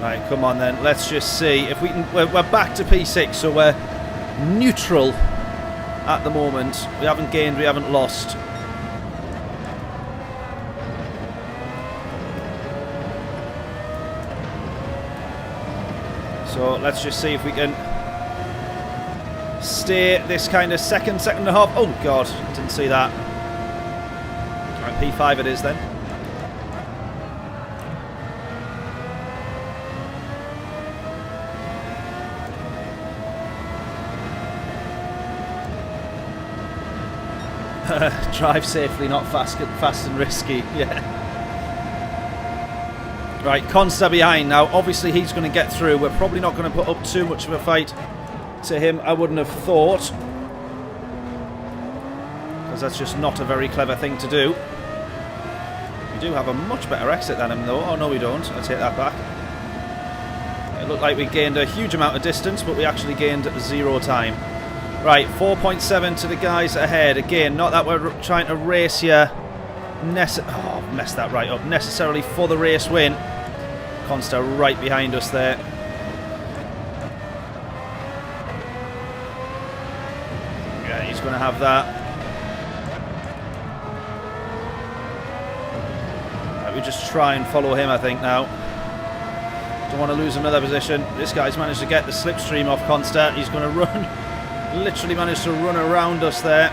Right, come on then. Let's just see if we can. We're back to P6, so we're neutral at the moment. We haven't gained, we haven't lost. So let's just see if we can stay this kind of second and a half. Oh god, didn't see that. Right, P5 it is then. Drive safely, not fast and risky. Yeah. Right, Consta behind now. Obviously, he's going to get through. We're probably not going to put up too much of a fight to him, I wouldn't have thought. Because that's just not a very clever thing to do. We do have a much better exit than him, though. Oh, no, we don't. I take that back. It looked like we gained a huge amount of distance, but we actually gained 0 time. Right, 4.7 to the guys ahead. Again, not that we're trying to race here. Oh, messed that right up. Necessarily for the race win. Consta right behind us there. Yeah, he's going to have that. Right, we just try and follow him, I think, now. Don't want to lose another position. This guy's managed to get the slipstream off Consta. He's going to run. Literally managed to run around us there.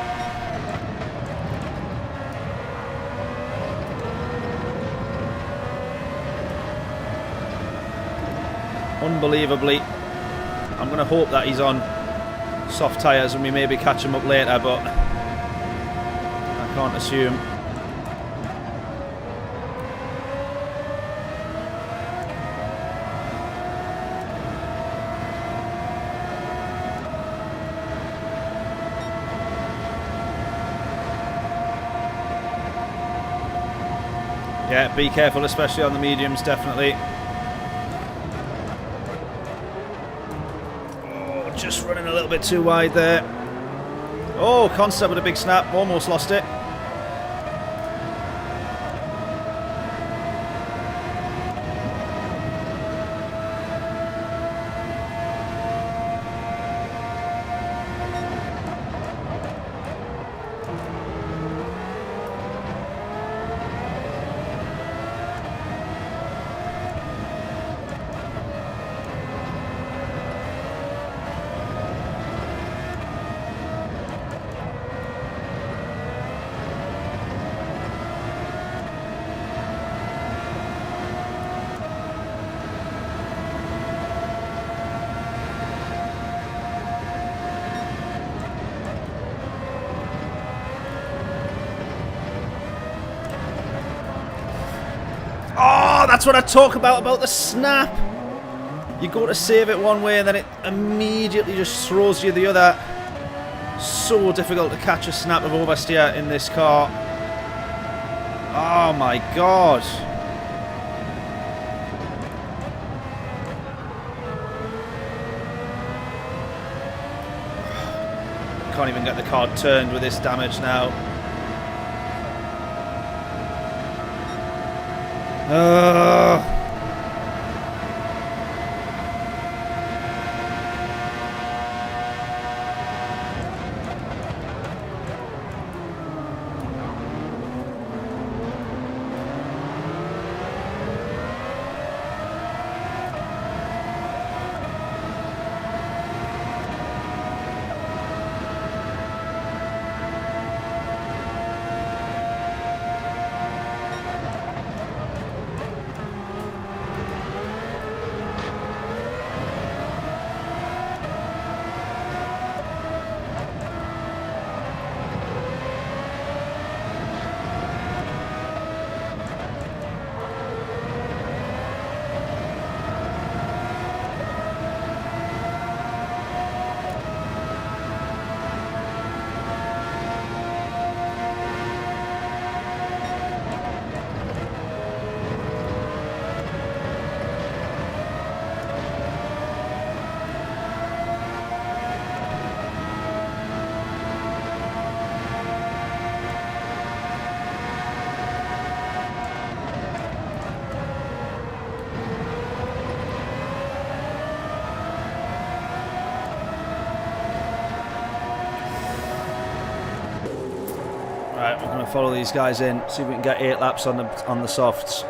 Unbelievably. I'm going to hope that he's on soft tyres and we maybe catch him up later, but I can't assume. Yeah, be careful, especially on the mediums, definitely. Oh, just running a little bit too wide there. Oh, Consta with a big snap, almost lost it. That's what I talk about the snap. You go to save it one way and then it immediately just throws you the other. So difficult to catch a snap of oversteer in this car. Oh my god. Can't even get the car turned with this damage now. Right, we're going to follow these guys in, see if we can get 8 laps on the softs.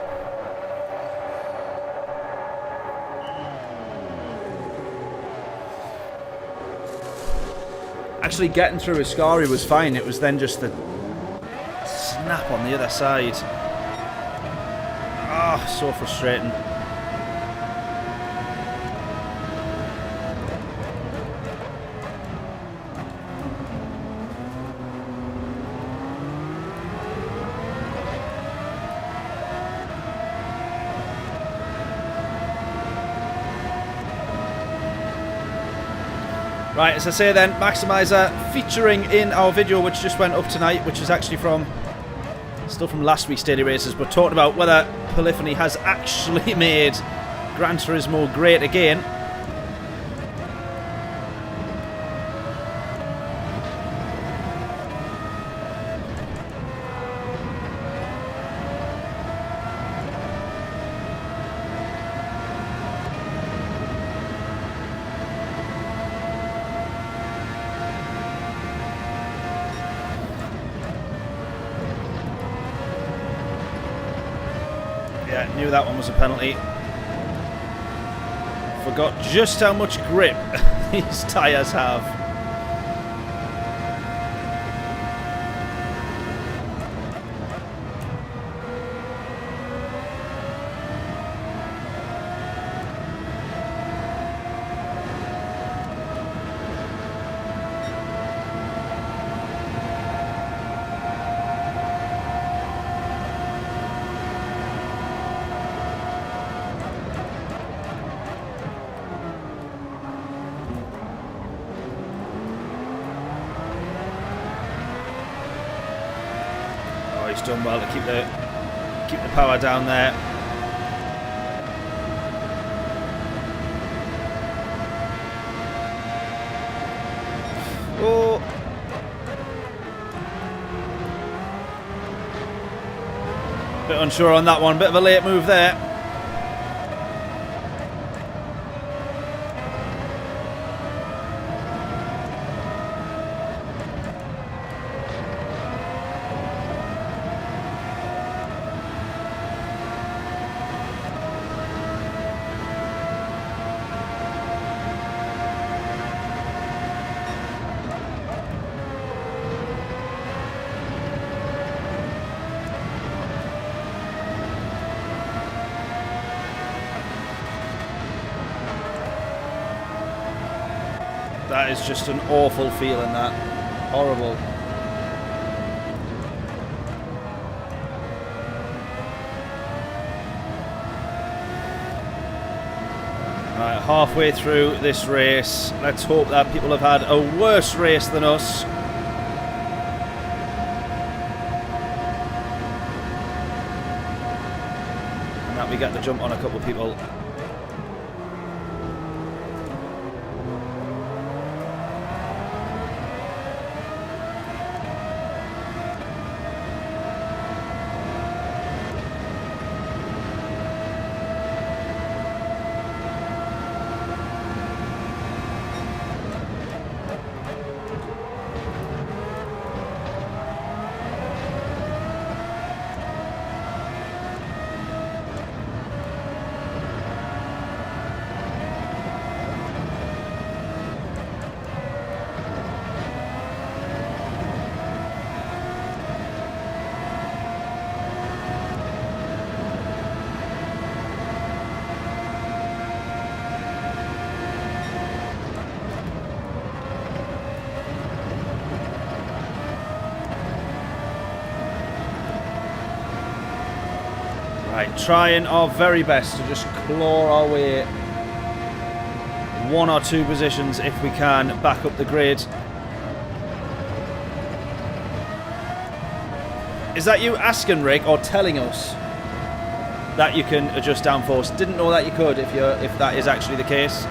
Actually getting through Ascari was fine. It was then just the snap on the other side. Ah, oh, so frustrating. Right, as I say then, Maximizer featuring in our video which just went up tonight, which is actually still from last week's Daily Races, but talking about whether Polyphony has actually made Gran Turismo great again. Yeah, knew that one was a penalty. Forgot just how much grip these tyres have. He's done well to keep the power down there. Oh, bit unsure on that one. Bit of a late move there. That is just an awful feeling, that. Horrible. Right, halfway through this race. Let's hope that people have had a worse race than us. And that we get the jump on a couple of people. Right, trying our very best to just claw our way one or two positions if we can back up the grid. Is that you asking, Rick, or telling us that you can adjust downforce? Didn't know that you could if that is actually the case.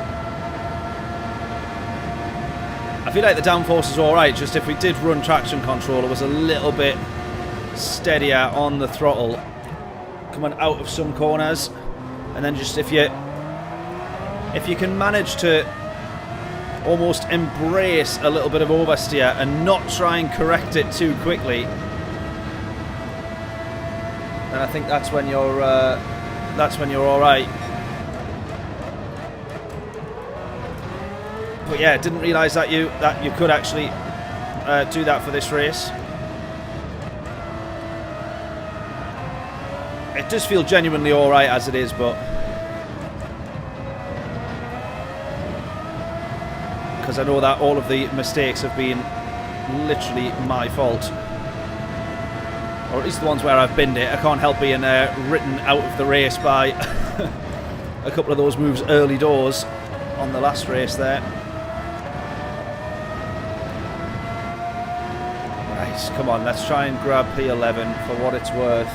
I feel like the downforce is alright, just if we did run traction control, it was a little bit steadier on the throttle coming out of some corners, and then just if you can manage to almost embrace a little bit of oversteer and not try and correct it too quickly, then I think that's when you're all right. But yeah, didn't realise that you could actually do that for this race. It does feel genuinely alright as it is, but because I know that all of the mistakes have been literally my fault. Or at least the ones where I've binned it. I can't help being written out of the race by a couple of those moves early doors on the last race there. Right, come on, let's try and grab P11 for what it's worth.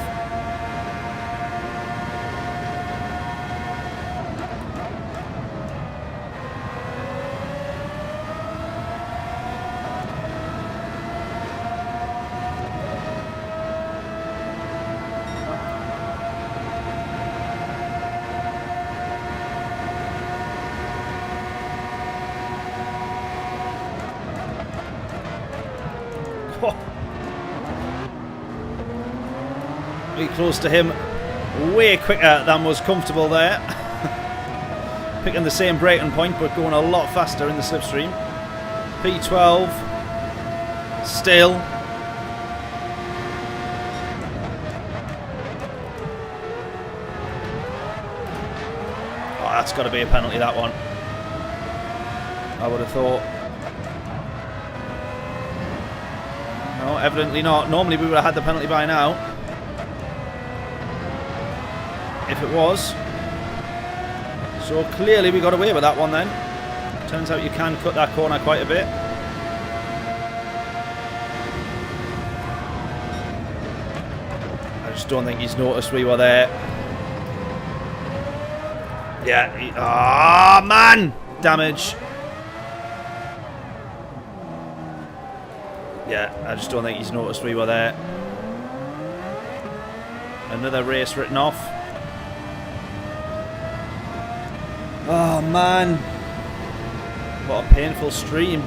Really close to him, way quicker than was comfortable there. Picking the same braking point but going a lot faster in the slipstream. P12 still. Oh, that's got to be a penalty, that one. I would have thought. No, evidently not. Normally we would have had the penalty by now. If it was. So clearly we got away with that one then. Turns out you can cut that corner quite a bit. I just don't think he's noticed we were there. Yeah. Ah, man! Damage. Yeah, I just don't think he's noticed we were there. Another race written off. Oh man, what a painful stream.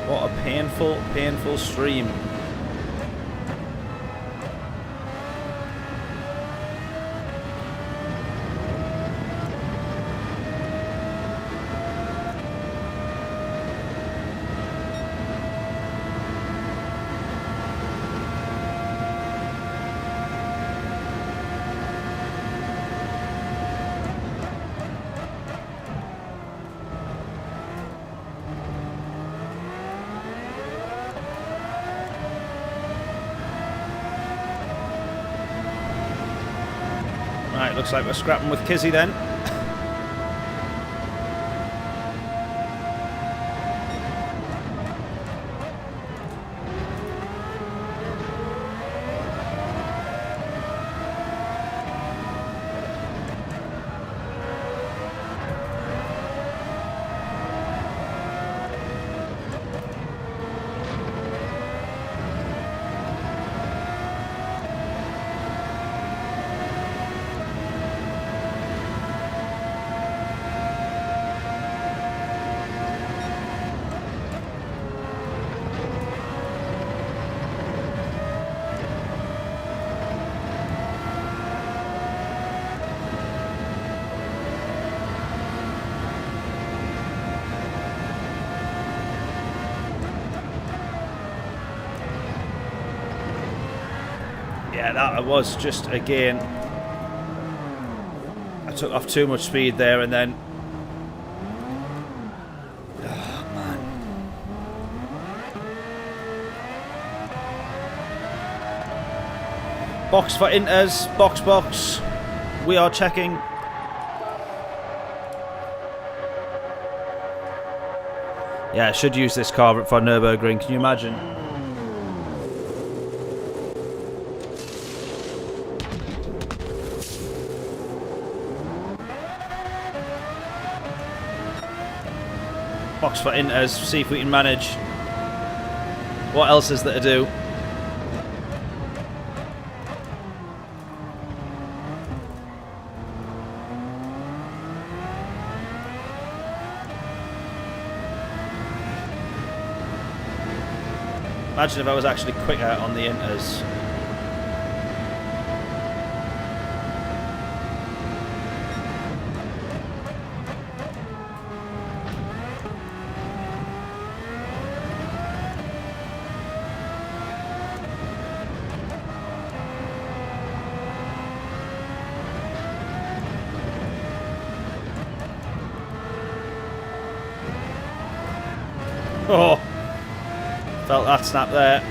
What a painful, painful stream. Right, looks like we're scrapping with Kizzy then. Yeah, that was just, again, I took off too much speed there and then, oh man. Box for Inters, box, we are checking. Yeah, I should use this car for Nürburgring, can you imagine? Box for Inters, see if we can manage. What else is there to do? Imagine if I was actually quicker on the Inters. Oh, felt that snap there.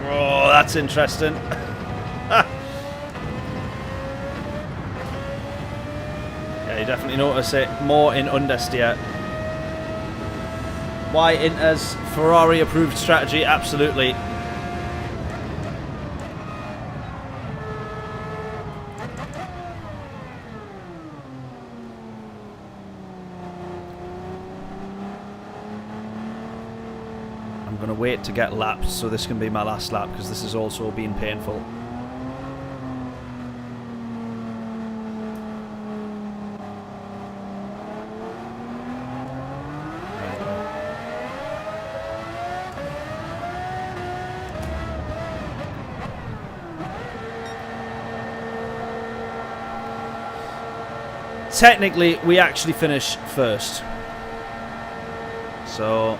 Oh, that's interesting. Yeah, you definitely notice it more in understeer. Why Inter's Ferrari approved strategy? Absolutely. I'm going to wait to get lapped, so this can be my last lap, because this has also been painful. Technically, we actually finish first. So...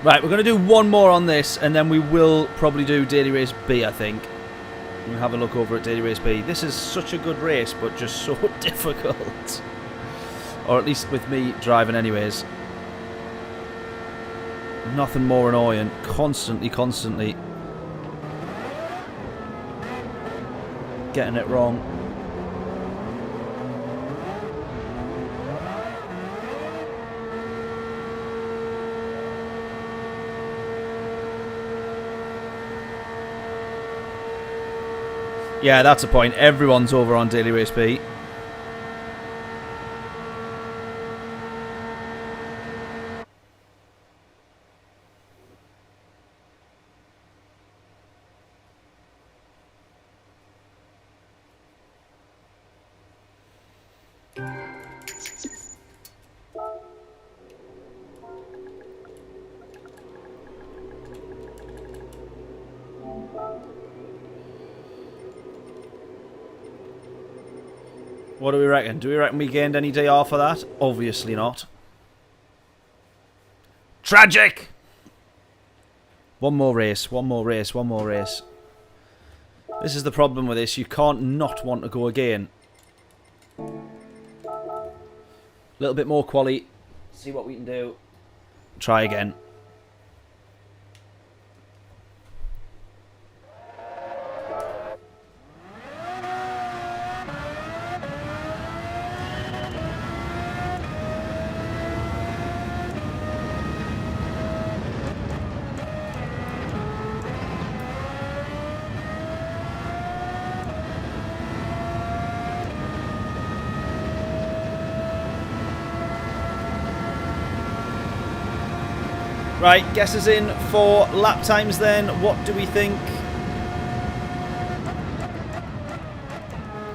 Right, we're going to do one more on this, and then we will probably do Daily Race B, I think. We'll have a look over at Daily Race B. This is such a good race, but just so difficult. Or at least with me driving anyways. Nothing more annoying. Constantly getting it wrong. Yeah, that's a point. Everyone's over on Daily Race B. What do we reckon? Do we reckon we gained any DR for that? Obviously not. Tragic! One more race, one more race, one more race. This is the problem with this. You can't not want to go again. A little bit more quali. See what we can do. Try again. Right, guesses in for lap times then. What do we think?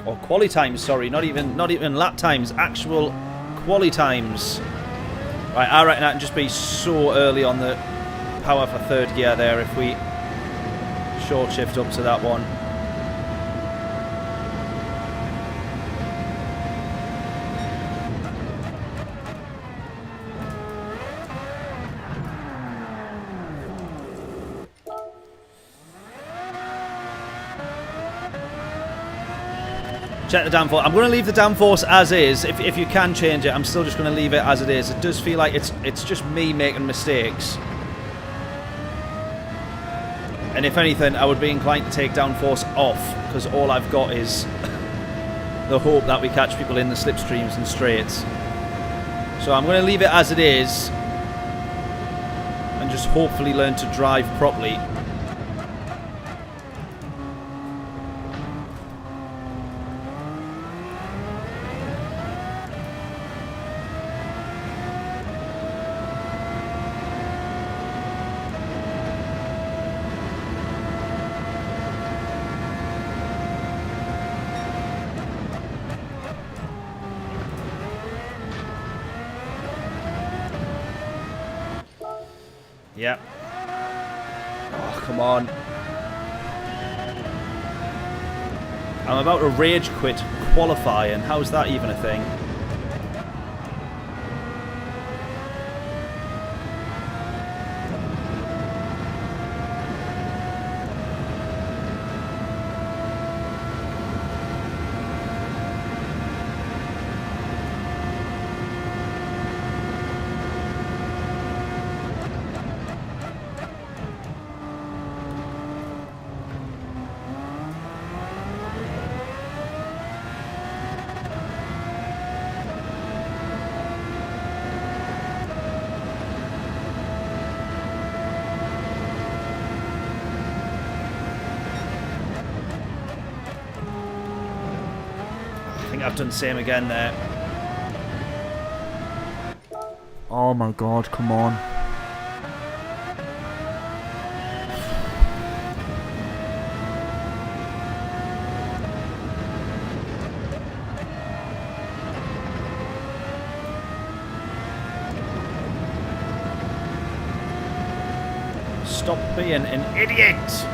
Or quali times, sorry, not even lap times, actual quali times. Right, I reckon that can just be so early on the power for third gear there if we short shift up to that one. Check the downforce. I'm going to leave the downforce as is. If you can change it, I'm still just going to leave it as it is. It does feel like it's just me making mistakes. And if anything, I would be inclined to take downforce off, because all I've got is the hope that we catch people in the slipstreams and straights. So I'm going to leave it as it is and just hopefully learn to drive properly. Yep. Oh, come on. I'm about to rage quit qualifying. How's that even a thing? I've done the same again there. Oh my god, come on. Stop being an idiot!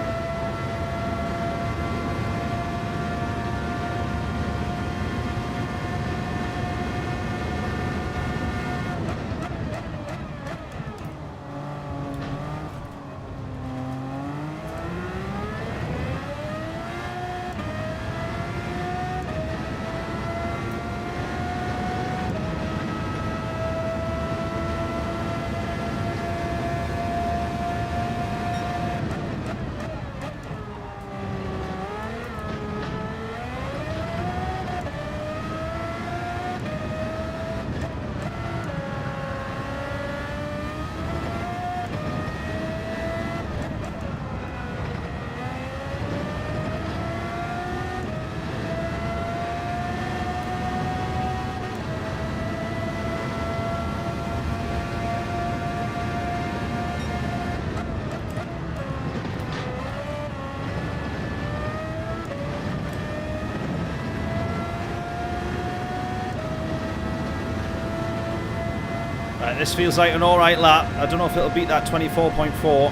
Right, this feels like an alright lap. I don't know if it'll beat that 24.4.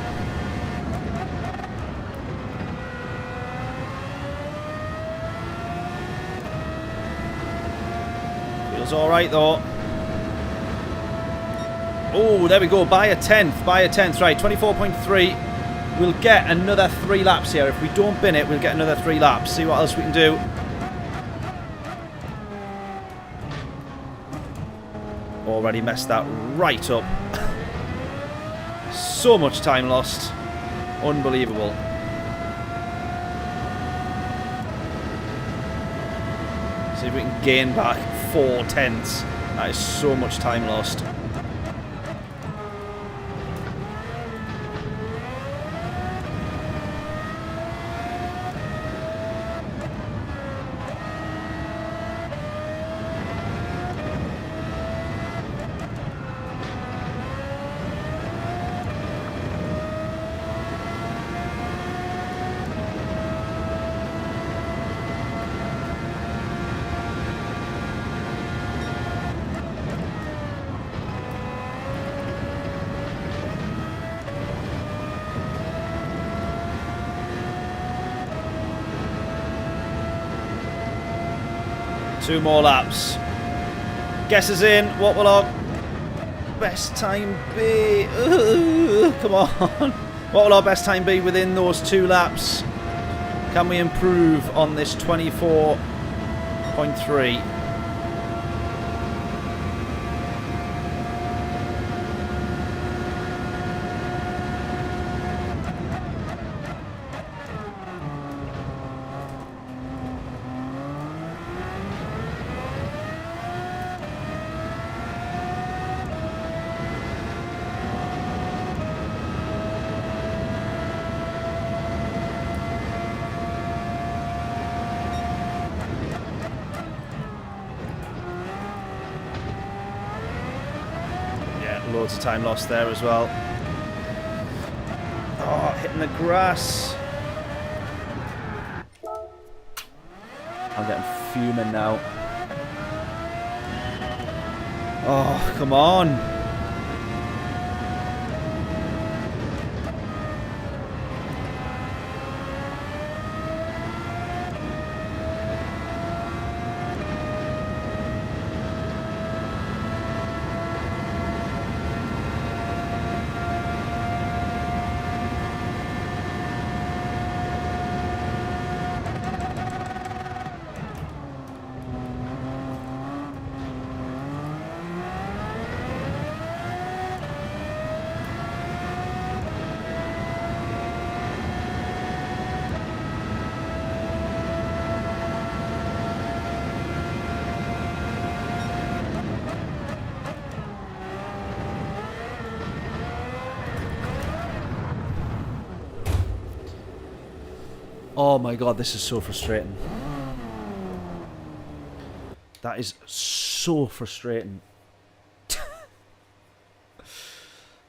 Feels alright though. Oh, there we go. By a tenth. By a tenth. Right, 24.3. We'll get another 3 laps here. If we don't bin it, we'll get another 3 laps. See what else we can do. Already messed that right up. So much time lost. Unbelievable. See if we can gain back 4 tenths. That is so much time lost. Two more laps. Guess is in. What will our best time be? Come on. What will our best time be within those 2 laps? Can we improve on this 24.3? Loads of time lost there as well. Oh, hitting the grass. I'm getting fuming now. Oh, come on. Oh my god, this is so frustrating. That is so frustrating.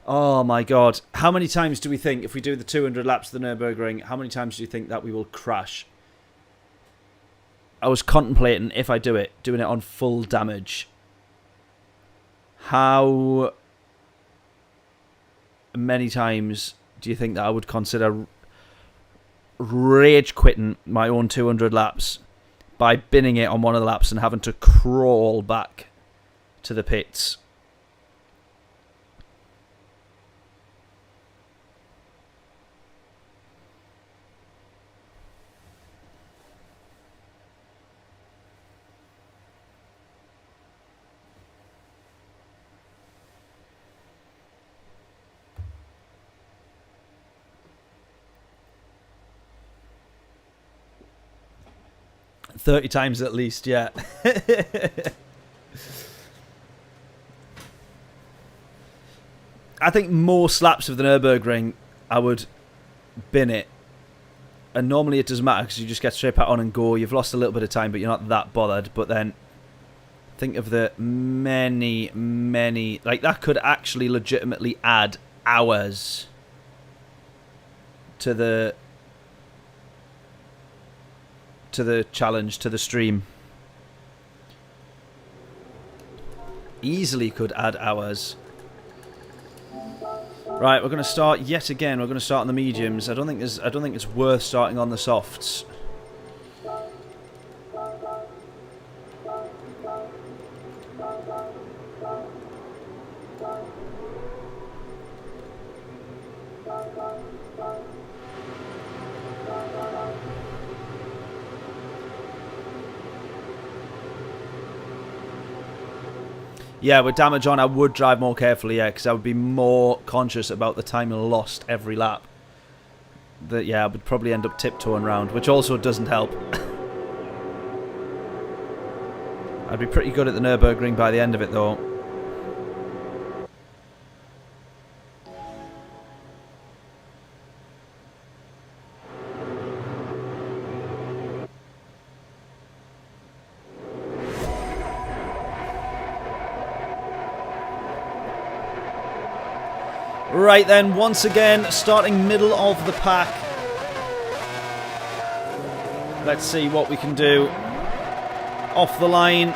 Oh my god. How many times do we think, if we do the 200 laps of the Nürburgring, how many times do you think that we will crash? I was contemplating, if I do it, doing it on full damage. How many times do you think that I would consider rage quitting my own 200 laps by binning it on one of the laps and having to crawl back to the pits? "30 times at least, yeah." I think most laps of the Nürburgring, I would bin it. And normally it doesn't matter because you just get straight back on and go. You've lost a little bit of time, but you're not that bothered. But then think of the many, like that could actually legitimately add hours to the challenge, to the stream. Easily could add hours. Right, we're going to start yet again. We're going to start on the mediums. I don't think it's worth starting on the softs. Yeah, with damage on, I would drive more carefully, yeah, because I would be more conscious about the time lost every lap. Yeah, I would probably end up tiptoeing around, which also doesn't help. I'd be pretty good at the Nürburgring by the end of it, though. Right then, once again, starting middle of the pack. Let's see what we can do. Off the line.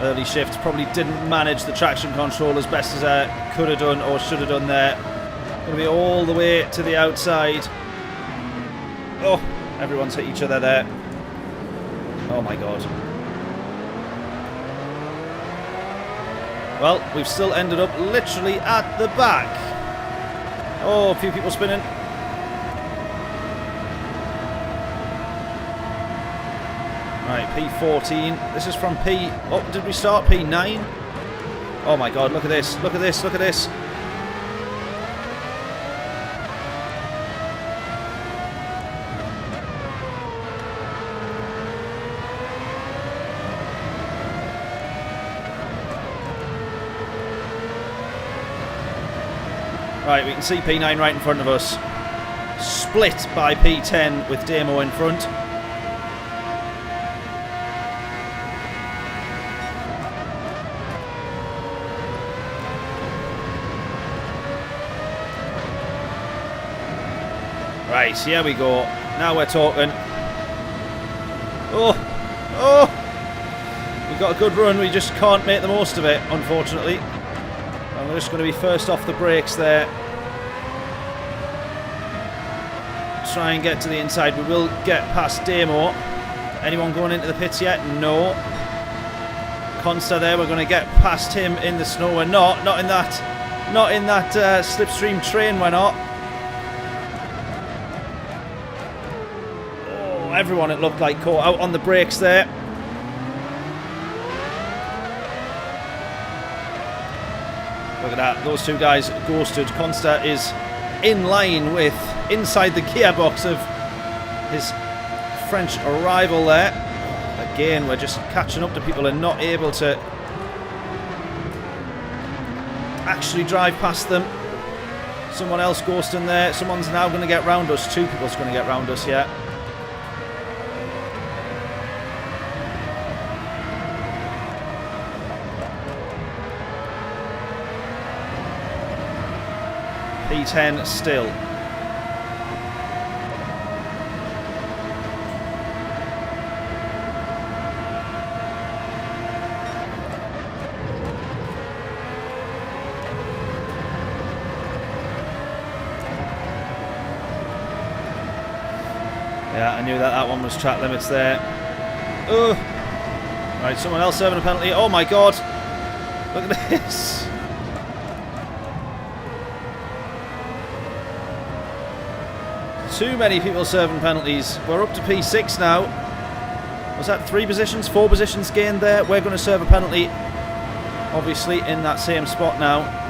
Early shift, probably didn't manage the traction control as best as I could have done or should have done there. Going to be all the way to the outside. Oh, everyone's hit each other there. Oh my god. Well, we've still ended up literally at the back. Oh, a few people spinning. Right, P14. This is from P... Oh, did we start P9? Oh my god, look at this. Look at this, look at this. Right, we can see P9 right in front of us. Split by P10 with Demo in front. Right, here we go. Now we're talking. Oh! Oh! We've got a good run, we just can't make the most of it, unfortunately. And we're just going to be first off the brakes there. Try and get to the inside. We will get past Demo. Anyone going into the pits yet? No. Consta there. We're going to get past him in the snow. We're not. Not in that slipstream train. We're not. Oh, everyone it looked like caught out on the brakes there. Look at that. Those two guys ghosted. Consta is in line with inside the gearbox of his French rival there. Again, we're just catching up to people and not able to actually drive past them. Someone else ghosting there. Someone's now going to get round us. Two people's going to get round us, yeah. P10 still. Yeah, I knew that one was track limits there. Oh, right, someone else serving a penalty. Oh my God, look at this. Too many people serving penalties. We're up to P6 now. Was that 3 positions, 4 positions gained there? We're going to serve a penalty, obviously, in that same spot now.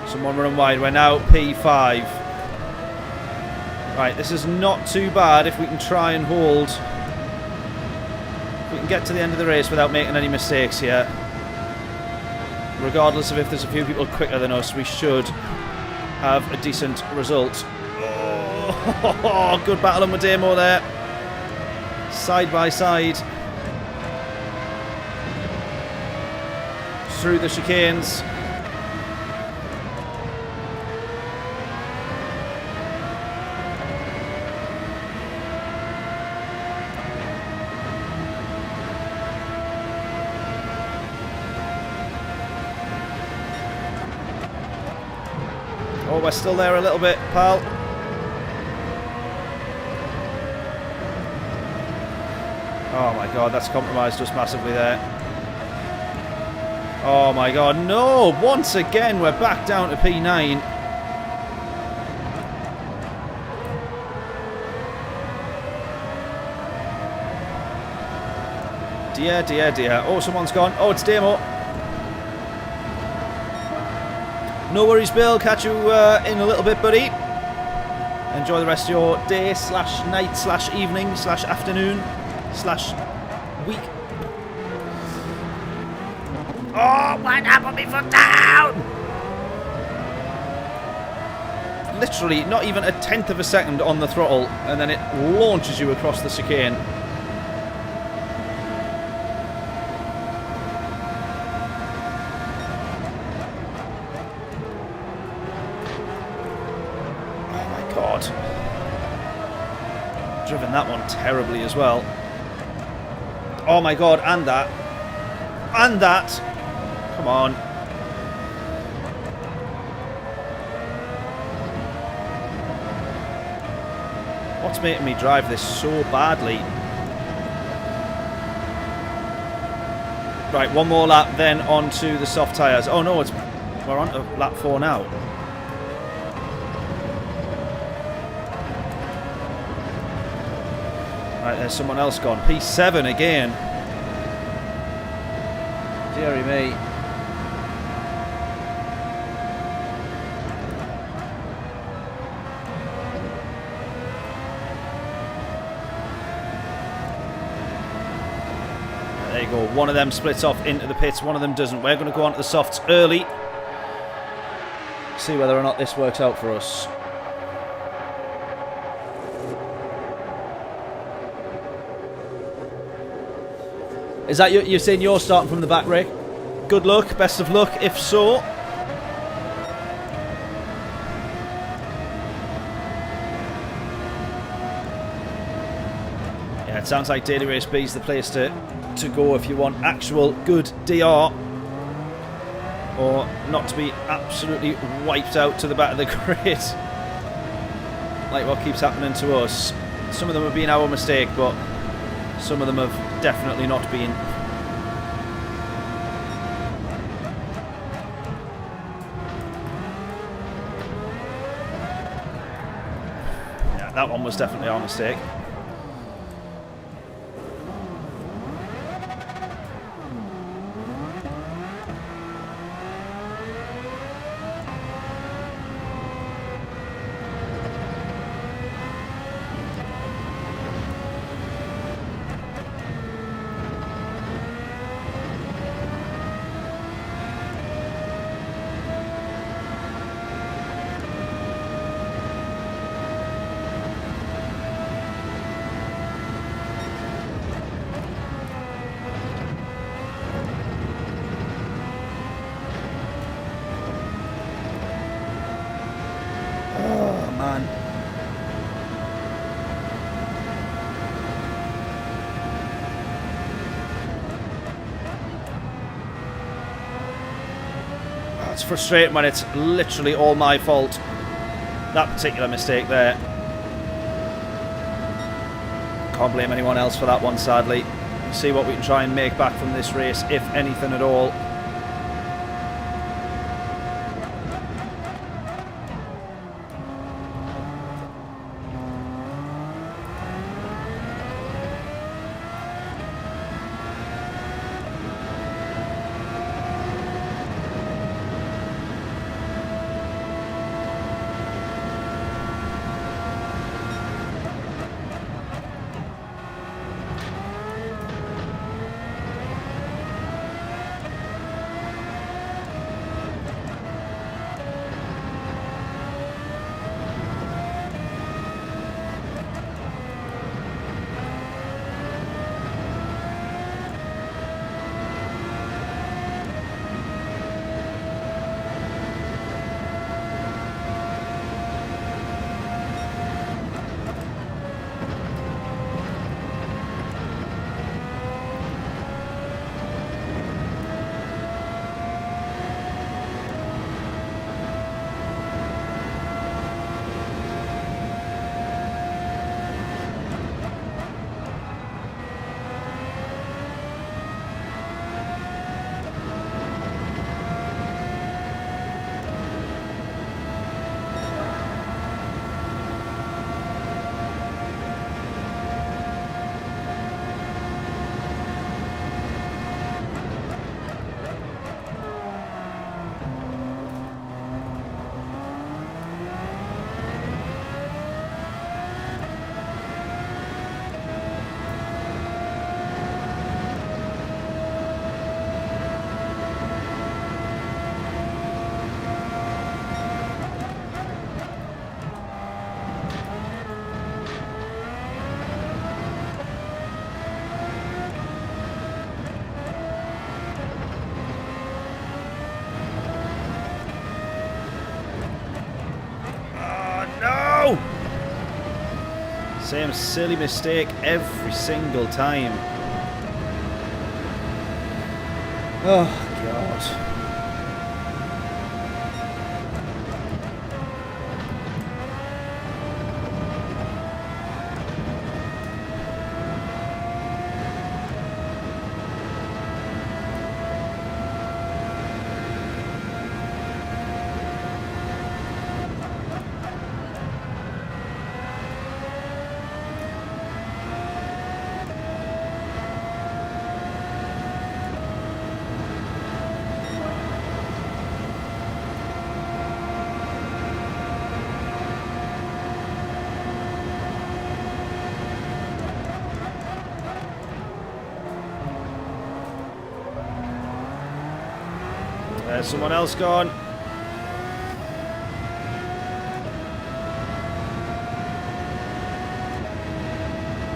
Someone running wide. We're now P5. Right, this is not too bad if we can try and hold. We can get to the end of the race without making any mistakes here. Regardless of if there's a few people quicker than us, we should have a decent result. Oh, good battle on Mademo there. Side by side. Through the chicanes. Oh, we're still there a little bit, pal. Oh my God, that's compromised us massively there. Oh my God, no! Once again, we're back down to P9. Dear, dear, dear. Oh, someone's gone. Oh, it's Demo. No worries, Bill. Catch you in a little bit, buddy. Enjoy the rest of your day, slash night, slash evening, slash afternoon, slash week. Oh, why not put me foot down? Literally, not even a tenth of a second on the throttle, and then it launches you across the chicane. Driven that one terribly as well. Oh my God, and that. And that. Come on. What's making me drive this so badly? Right, one more lap, then onto the soft tyres. Oh no, we're on to lap 4 now. Right, there's someone else gone. P7 again. Deary me. There you go. One of them splits off into the pits. One of them doesn't. We're going to go on to the softs early. See whether or not this works out for us. Is that you're saying you're starting from the back, Rick? Good luck, best of luck, if so. Yeah, it sounds like Daily Race B is the place to go if you want actual good DR. Or not to be absolutely wiped out to the back of the grid. Like what keeps happening to us. Some of them have been our mistake, but some of them have definitely not been. Yeah, that one was definitely our mistake. it's frustrating when it's literally all my fault. That particular mistake there. Can't blame anyone else for that one, sadly. See what we can try and make back from this race, if anything at all. Same silly mistake every single time. Oh, God. There's someone else gone.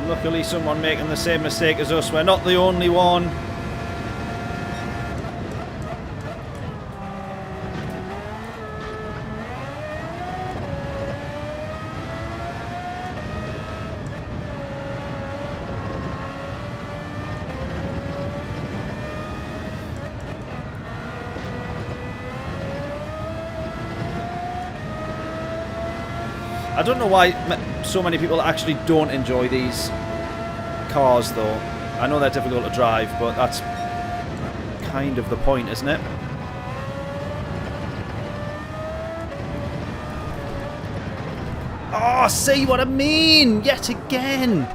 Luckily someone making the same mistake as us. We're not the only one. I don't know why so many people actually don't enjoy these cars, though. I know they're difficult to drive, but that's kind of the point, isn't it? Oh, see what I mean? Yet again!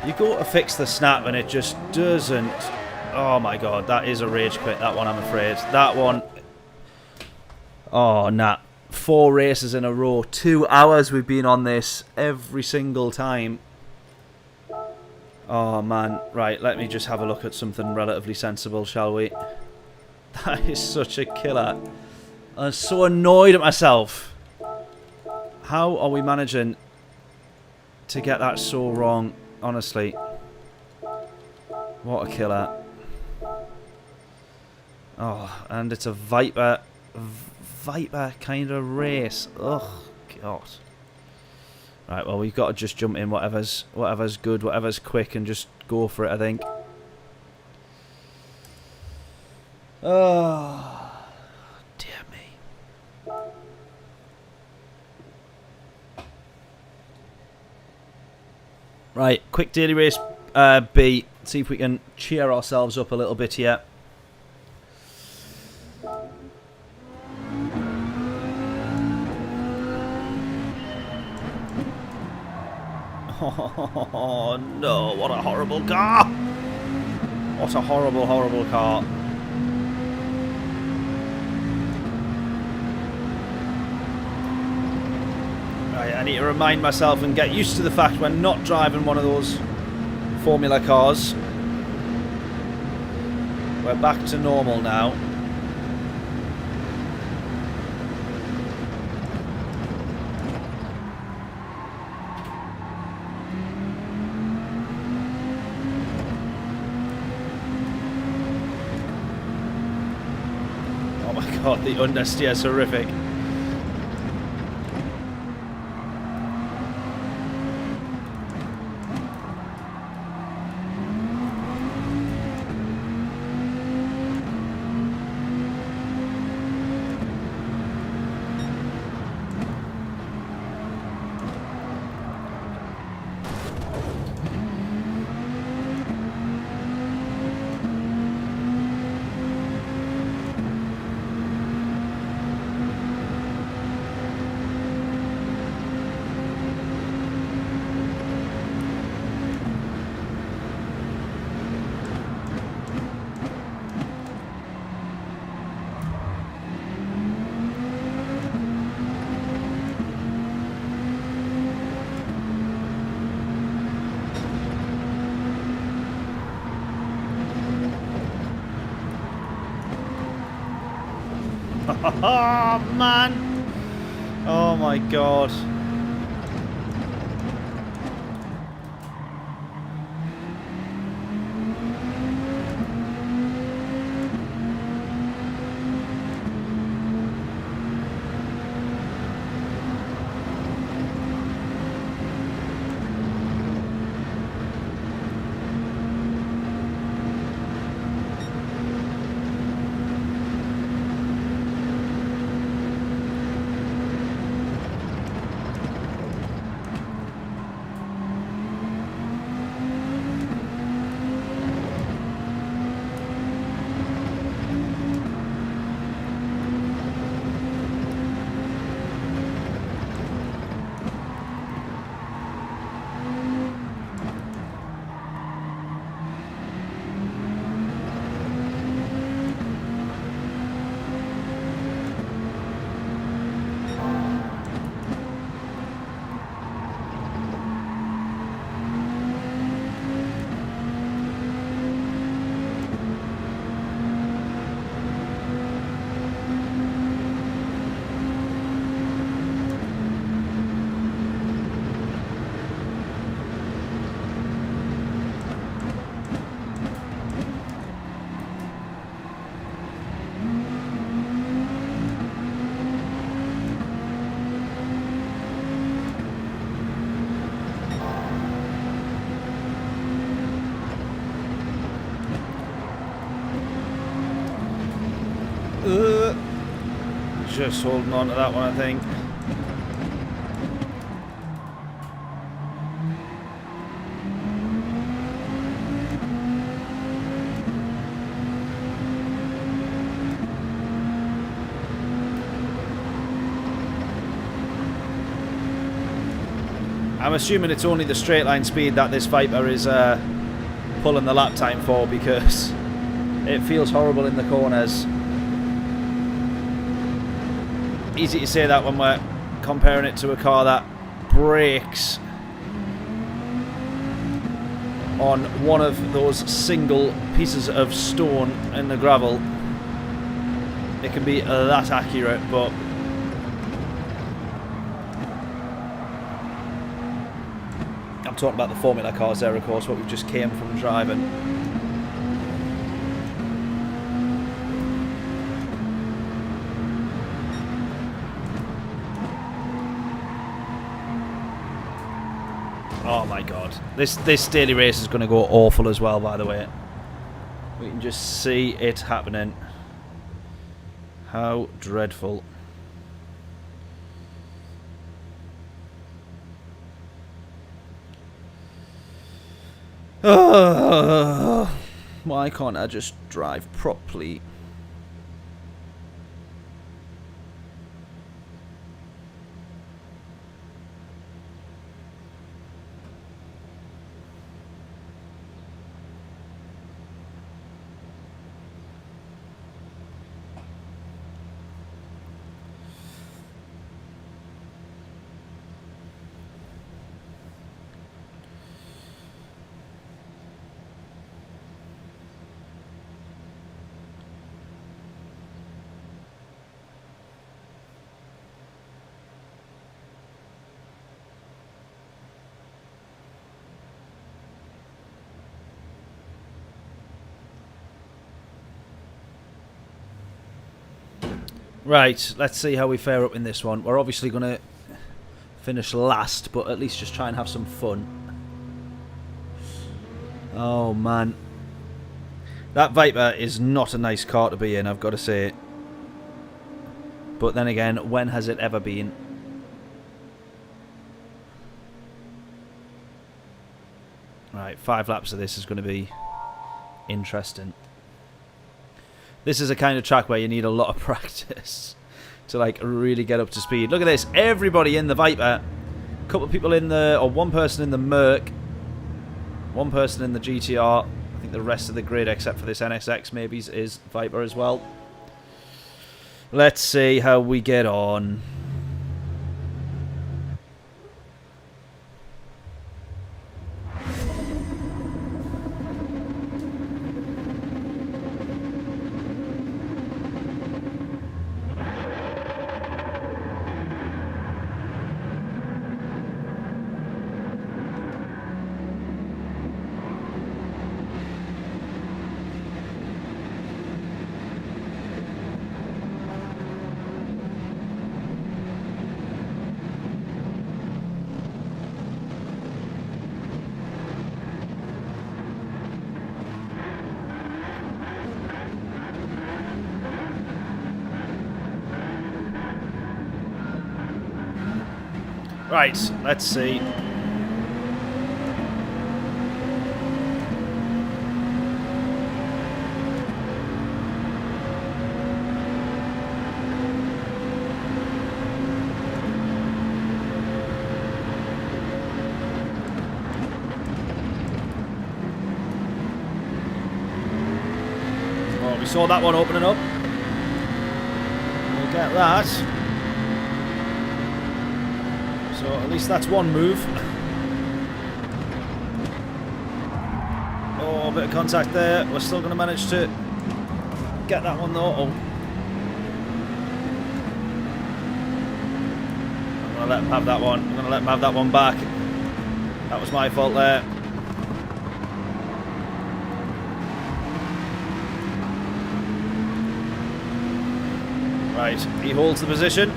You go to fix the snap and it just doesn't. Oh my God, that is a rage quit, that one, I'm afraid. That one. Oh, nah. 4 races in a row. 2 hours we've been on this every single time. Oh man, right, let me just have a look at something relatively sensible, shall we? That is such a killer. I'm so annoyed at myself. How are we managing to get that so wrong, honestly? What a killer. Oh, and it's a Viper kind of race. Ugh, God. Right, well, we've got to just jump in whatever's good, whatever's quick, and just go for it, I think. Oh, Right, quick daily race B. See if we can cheer ourselves up a little bit here. Oh no, what a horrible car! What a horrible, horrible car. Right, I need to remind myself and get used to the fact we're not driving one of those Formula cars. We're back to normal now. Oh my god, the understeer is horrific. Oh man! Oh my god. Just holding on to that one, I think. I'm assuming it's only the straight line speed that this Viper is pulling the lap time for, because it feels horrible in the corners. Easy to say that when we're comparing it to a car that brakes on one of those single pieces of stone in the gravel. It can be that accurate, but I'm talking about the Formula cars there, of course, what we've just came from driving. Oh my god. This daily race is going to go awful as well, by the way. We can just see it happening. How dreadful. Why can't I just drive properly? Right, let's see how we fare up in this one. We're obviously going to finish last, but at least just try and have some fun. Oh, man. That Viper is not a nice car to be in, I've got to say. But then again, when has it ever been? Right, 5 laps of this is going to be interesting. This is a kind of track where you need a lot of practice to like really get up to speed. Look at this. Everybody in the Viper. A couple of people in the... or one person in the Merc. One person in the GTR. I think the rest of the grid, except for this NSX maybe, is Viper as well. Let's see how we get on. Right, let's see. Oh, we saw that one opening up. We'll get that. So at least that's one move. Oh, a bit of contact there. We're still going to manage to get that one though. Oh. I'm going to let him have that one. I'm going to let him have that one back. That was my fault there. Right, he holds the position.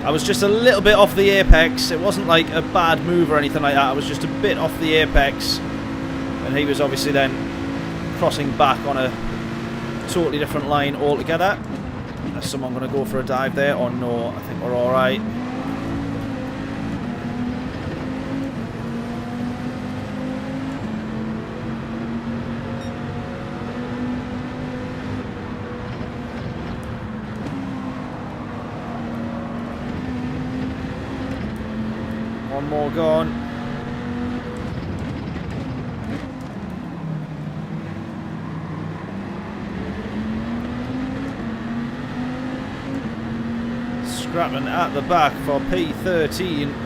I was just a little bit off the apex. It wasn't like a bad move or anything like that. I was just a bit off the apex. And he was obviously then crossing back on a totally different line altogether. Is someone going to go for a dive there or no? I think we're alright. One more gone. Scrapping at the back for P13.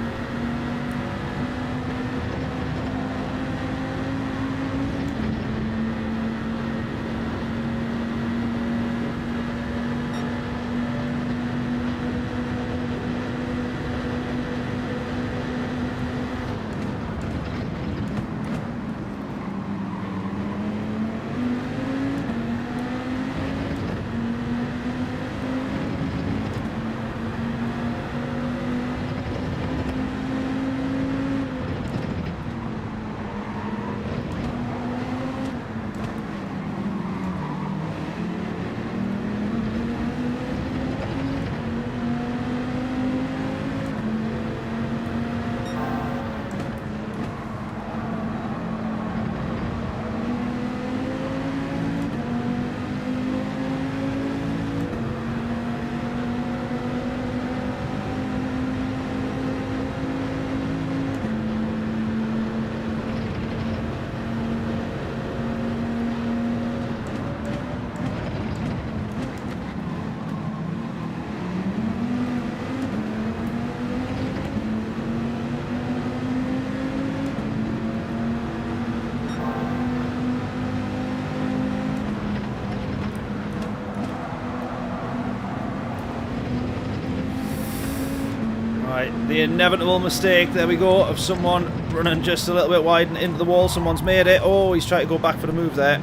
Right, the inevitable mistake, there we go, of someone running just a little bit wide and into the wall. Someone's made it. Oh, he's trying to go back for the move there.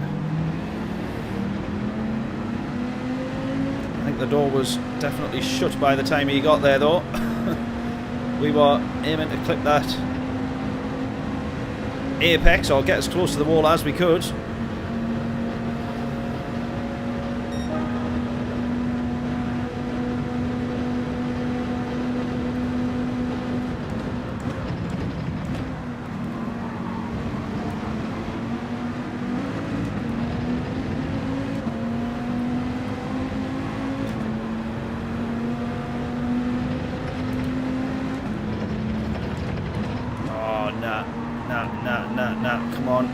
I think the door was definitely shut by the time he got there, though. We were aiming to clip that apex, or get as close to the wall as we could. Nah, come on.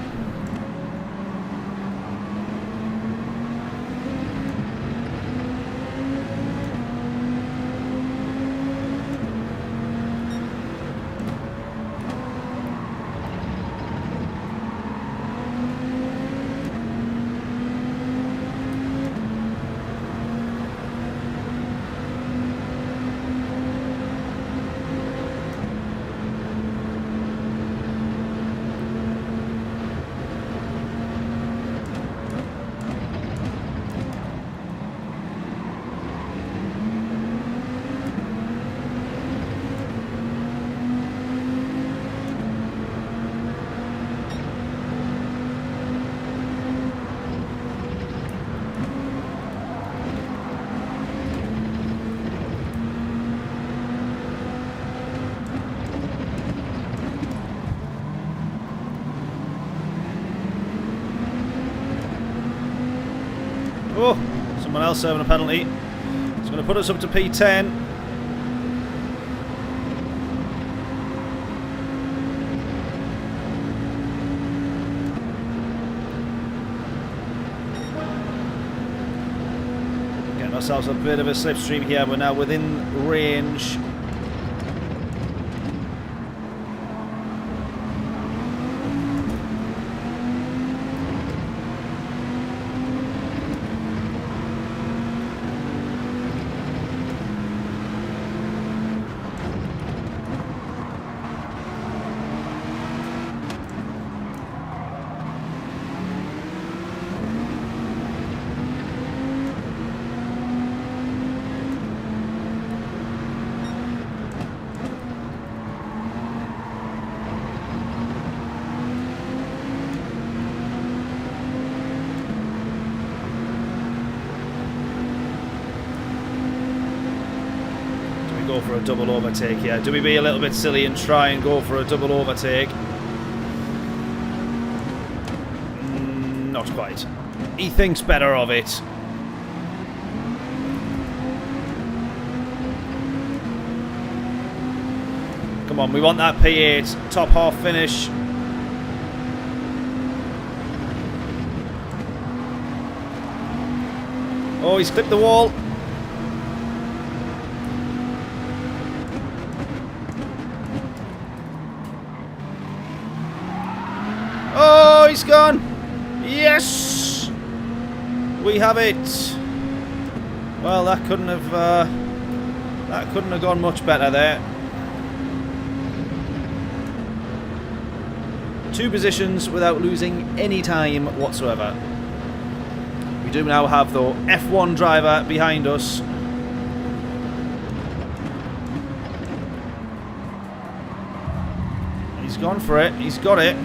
Oh, someone else serving a penalty. It's going to put us up to P10. Getting ourselves a bit of a slipstream here. We're now within range. Go for a double overtake here? Do we be a little bit silly and try and go for a double overtake? Not quite. He thinks better of it. Come on, we want that P8 top half finish. Oh, he's clipped the wall. Oh, he's gone. Yes, we have it. Well, that couldn't have gone much better there. 2 positions without losing any time whatsoever. We do now have the F1 driver behind us. He's gone for it. He's got it.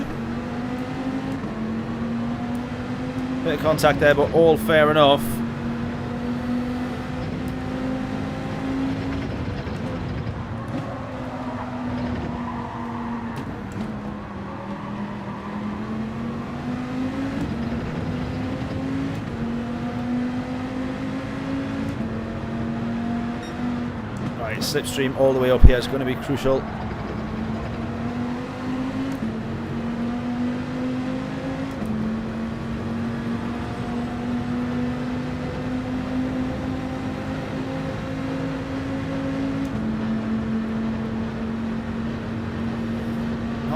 Bit of contact there, but all fair enough. Right, slipstream all the way up here is going to be crucial.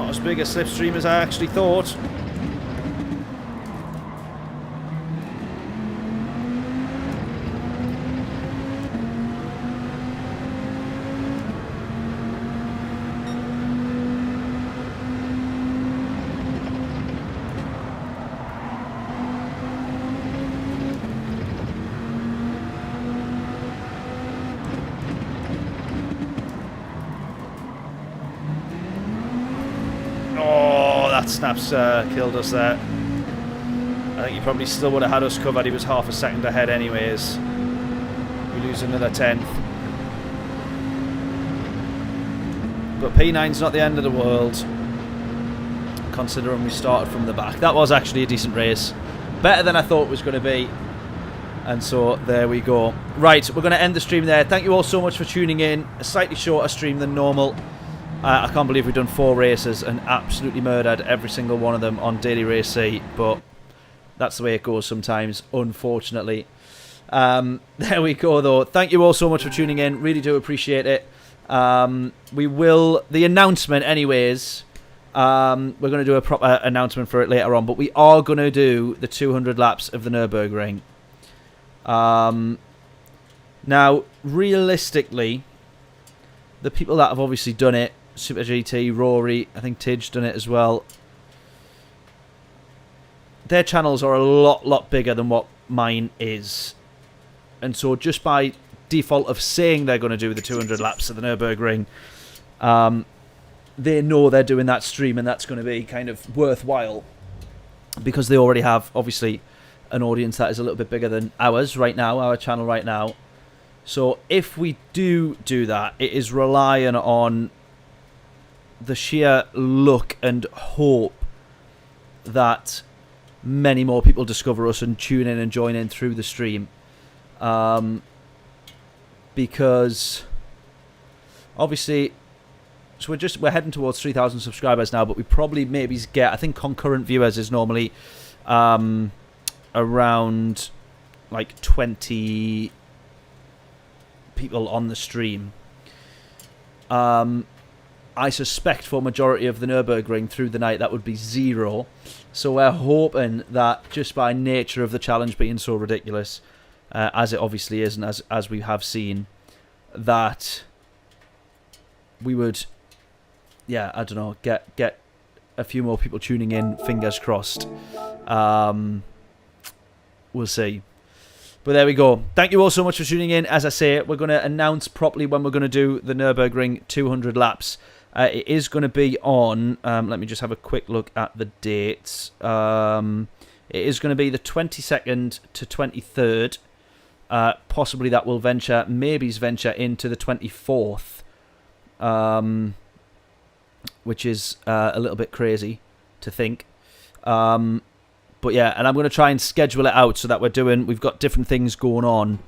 As big a slipstream as I actually thought. that snaps killed us there. I think he probably still would have had us covered. He was half a second ahead anyways. We lose another 10th. But P9's not the end of the world, considering we started from the back. That was actually a decent race. Better than I thought it was going to be. And so there we go. Right, we're going to end the stream there. Thank you all so much for tuning in. A slightly shorter stream than normal. I can't believe we've done 4 races and absolutely murdered every single one of them on Daily Race C. But that's the way it goes sometimes, unfortunately. There we go, though. Thank you all so much for tuning in. Really do appreciate it. We will... The announcement, anyways... we're going to do a proper announcement for it later on. But we are going to do the 200 laps of the Nürburgring. Now, realistically... The people that have obviously done it... Super GT, Rory, I think Tidge done it as well. Their channels are a lot bigger than what mine is. And so just by default of saying they're going to do the 200 laps of the Nürburgring, they know they're doing that stream and that's going to be kind of worthwhile. Because they already have, obviously, an audience that is a little bit bigger than ours right now, our channel right now. So if we do that, it is relying on the sheer luck and hope that many more people discover us and tune in and join in through the stream. Because obviously, so we're heading towards 3,000 subscribers now, but we probably maybe get, I think concurrent viewers is normally around like 20 people on the stream. I suspect for majority of the Nürburgring through the night that would be 0. So we're hoping that just by nature of the challenge being so ridiculous, as it obviously is, and as we have seen, that we would, yeah, I don't know, get a few more people tuning in. Fingers crossed. We'll see. But there we go. Thank you all so much for tuning in. As I say, we're going to announce properly when we're going to do the Nürburgring 200 laps. It is going to be on, let me just have a quick look at the dates. It is going to be the 22nd to 23rd. Possibly that will venture into the 24th. Which is a little bit crazy to think. But yeah, and I'm going to try and schedule it out so that we've got different things going on.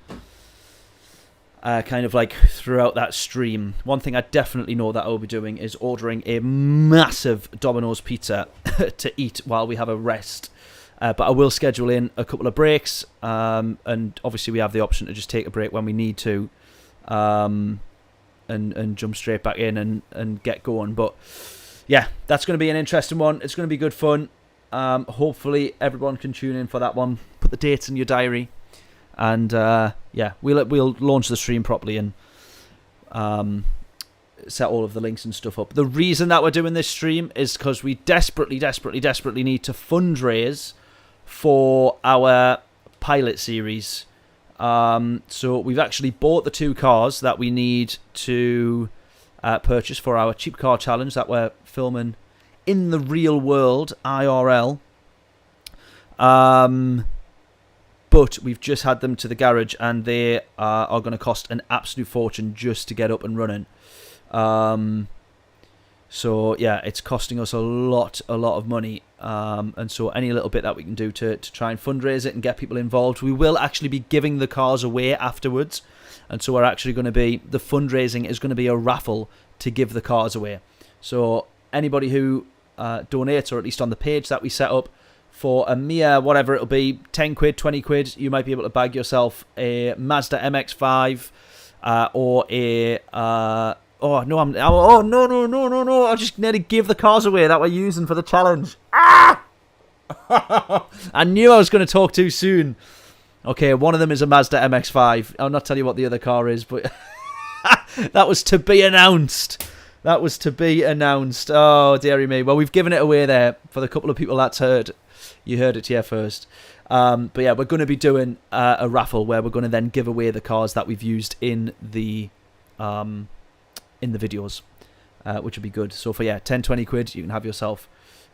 Kind of like throughout that stream. One thing I definitely know that I'll be doing is ordering a massive Domino's pizza to eat while we have a rest. But I will schedule in a couple of breaks. And obviously we have the option to just take a break when we need to. And jump straight back in and get going. But yeah, that's going to be an interesting one. It's going to be good fun. Hopefully everyone can tune in for that one. Put the dates in your diary. And yeah, we'll launch the stream properly and set all of the links and stuff up. The reason that we're doing this stream is because we desperately need to fundraise for our pilot series. So we've actually bought the 2 cars that we need to purchase for our cheap car challenge that we're filming in the real world, IRL. But we've just had them to the garage and they are going to cost an absolute fortune just to get up and running. So yeah, it's costing us a lot of money. And so any little bit that we can do to try and fundraise it and get people involved. We will actually be giving the cars away afterwards. And so we're actually going to be, the fundraising is going to be a raffle to give the cars away. So anybody who donates, or at least on the page that we set up, for a mere, whatever it'll be, 10 quid, 20 quid, you might be able to bag yourself a Mazda MX-5 or a... no, I just nearly gave the cars away that we're using for the challenge. Ah! I knew I was going to talk too soon. Okay, one of them is a Mazda MX-5. I'll not tell you what the other car is, but that was to be announced. That was to be announced. Oh, dearie me. Well, we've given it away there for the couple of people that's heard. You heard it here first. But yeah, we're going to be doing a raffle where we're going to then give away the cars that we've used in the videos. which would be good. So for 10, 20 quid, you can have yourself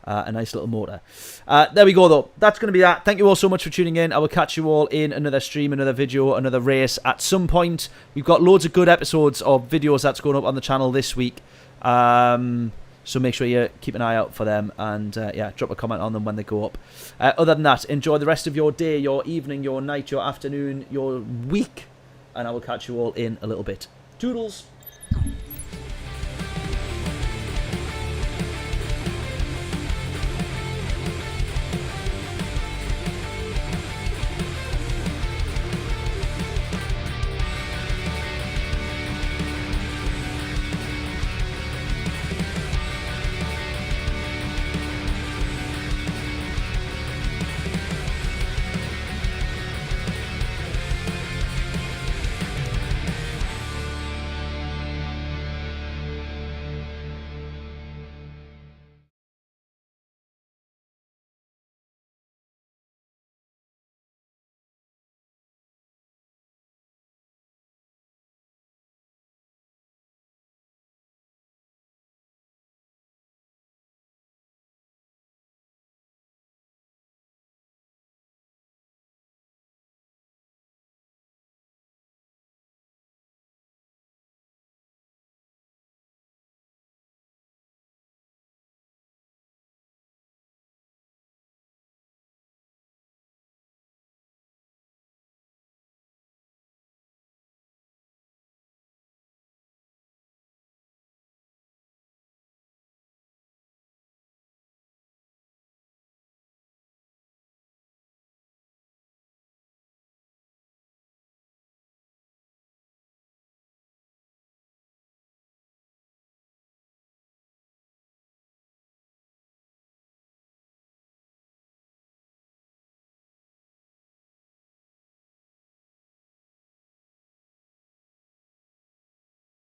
a nice little motor. There we go, though. That's going to be that. Thank you all so much for tuning in. I will catch you all in another stream, another video, another race at some point. We've got loads of good episodes of videos that's going up on the channel this week. So make sure you keep an eye out for them and, drop a comment on them when they go up. Other than that, enjoy the rest of your day, your evening, your night, your afternoon, your week. And I will catch you all in a little bit. Toodles!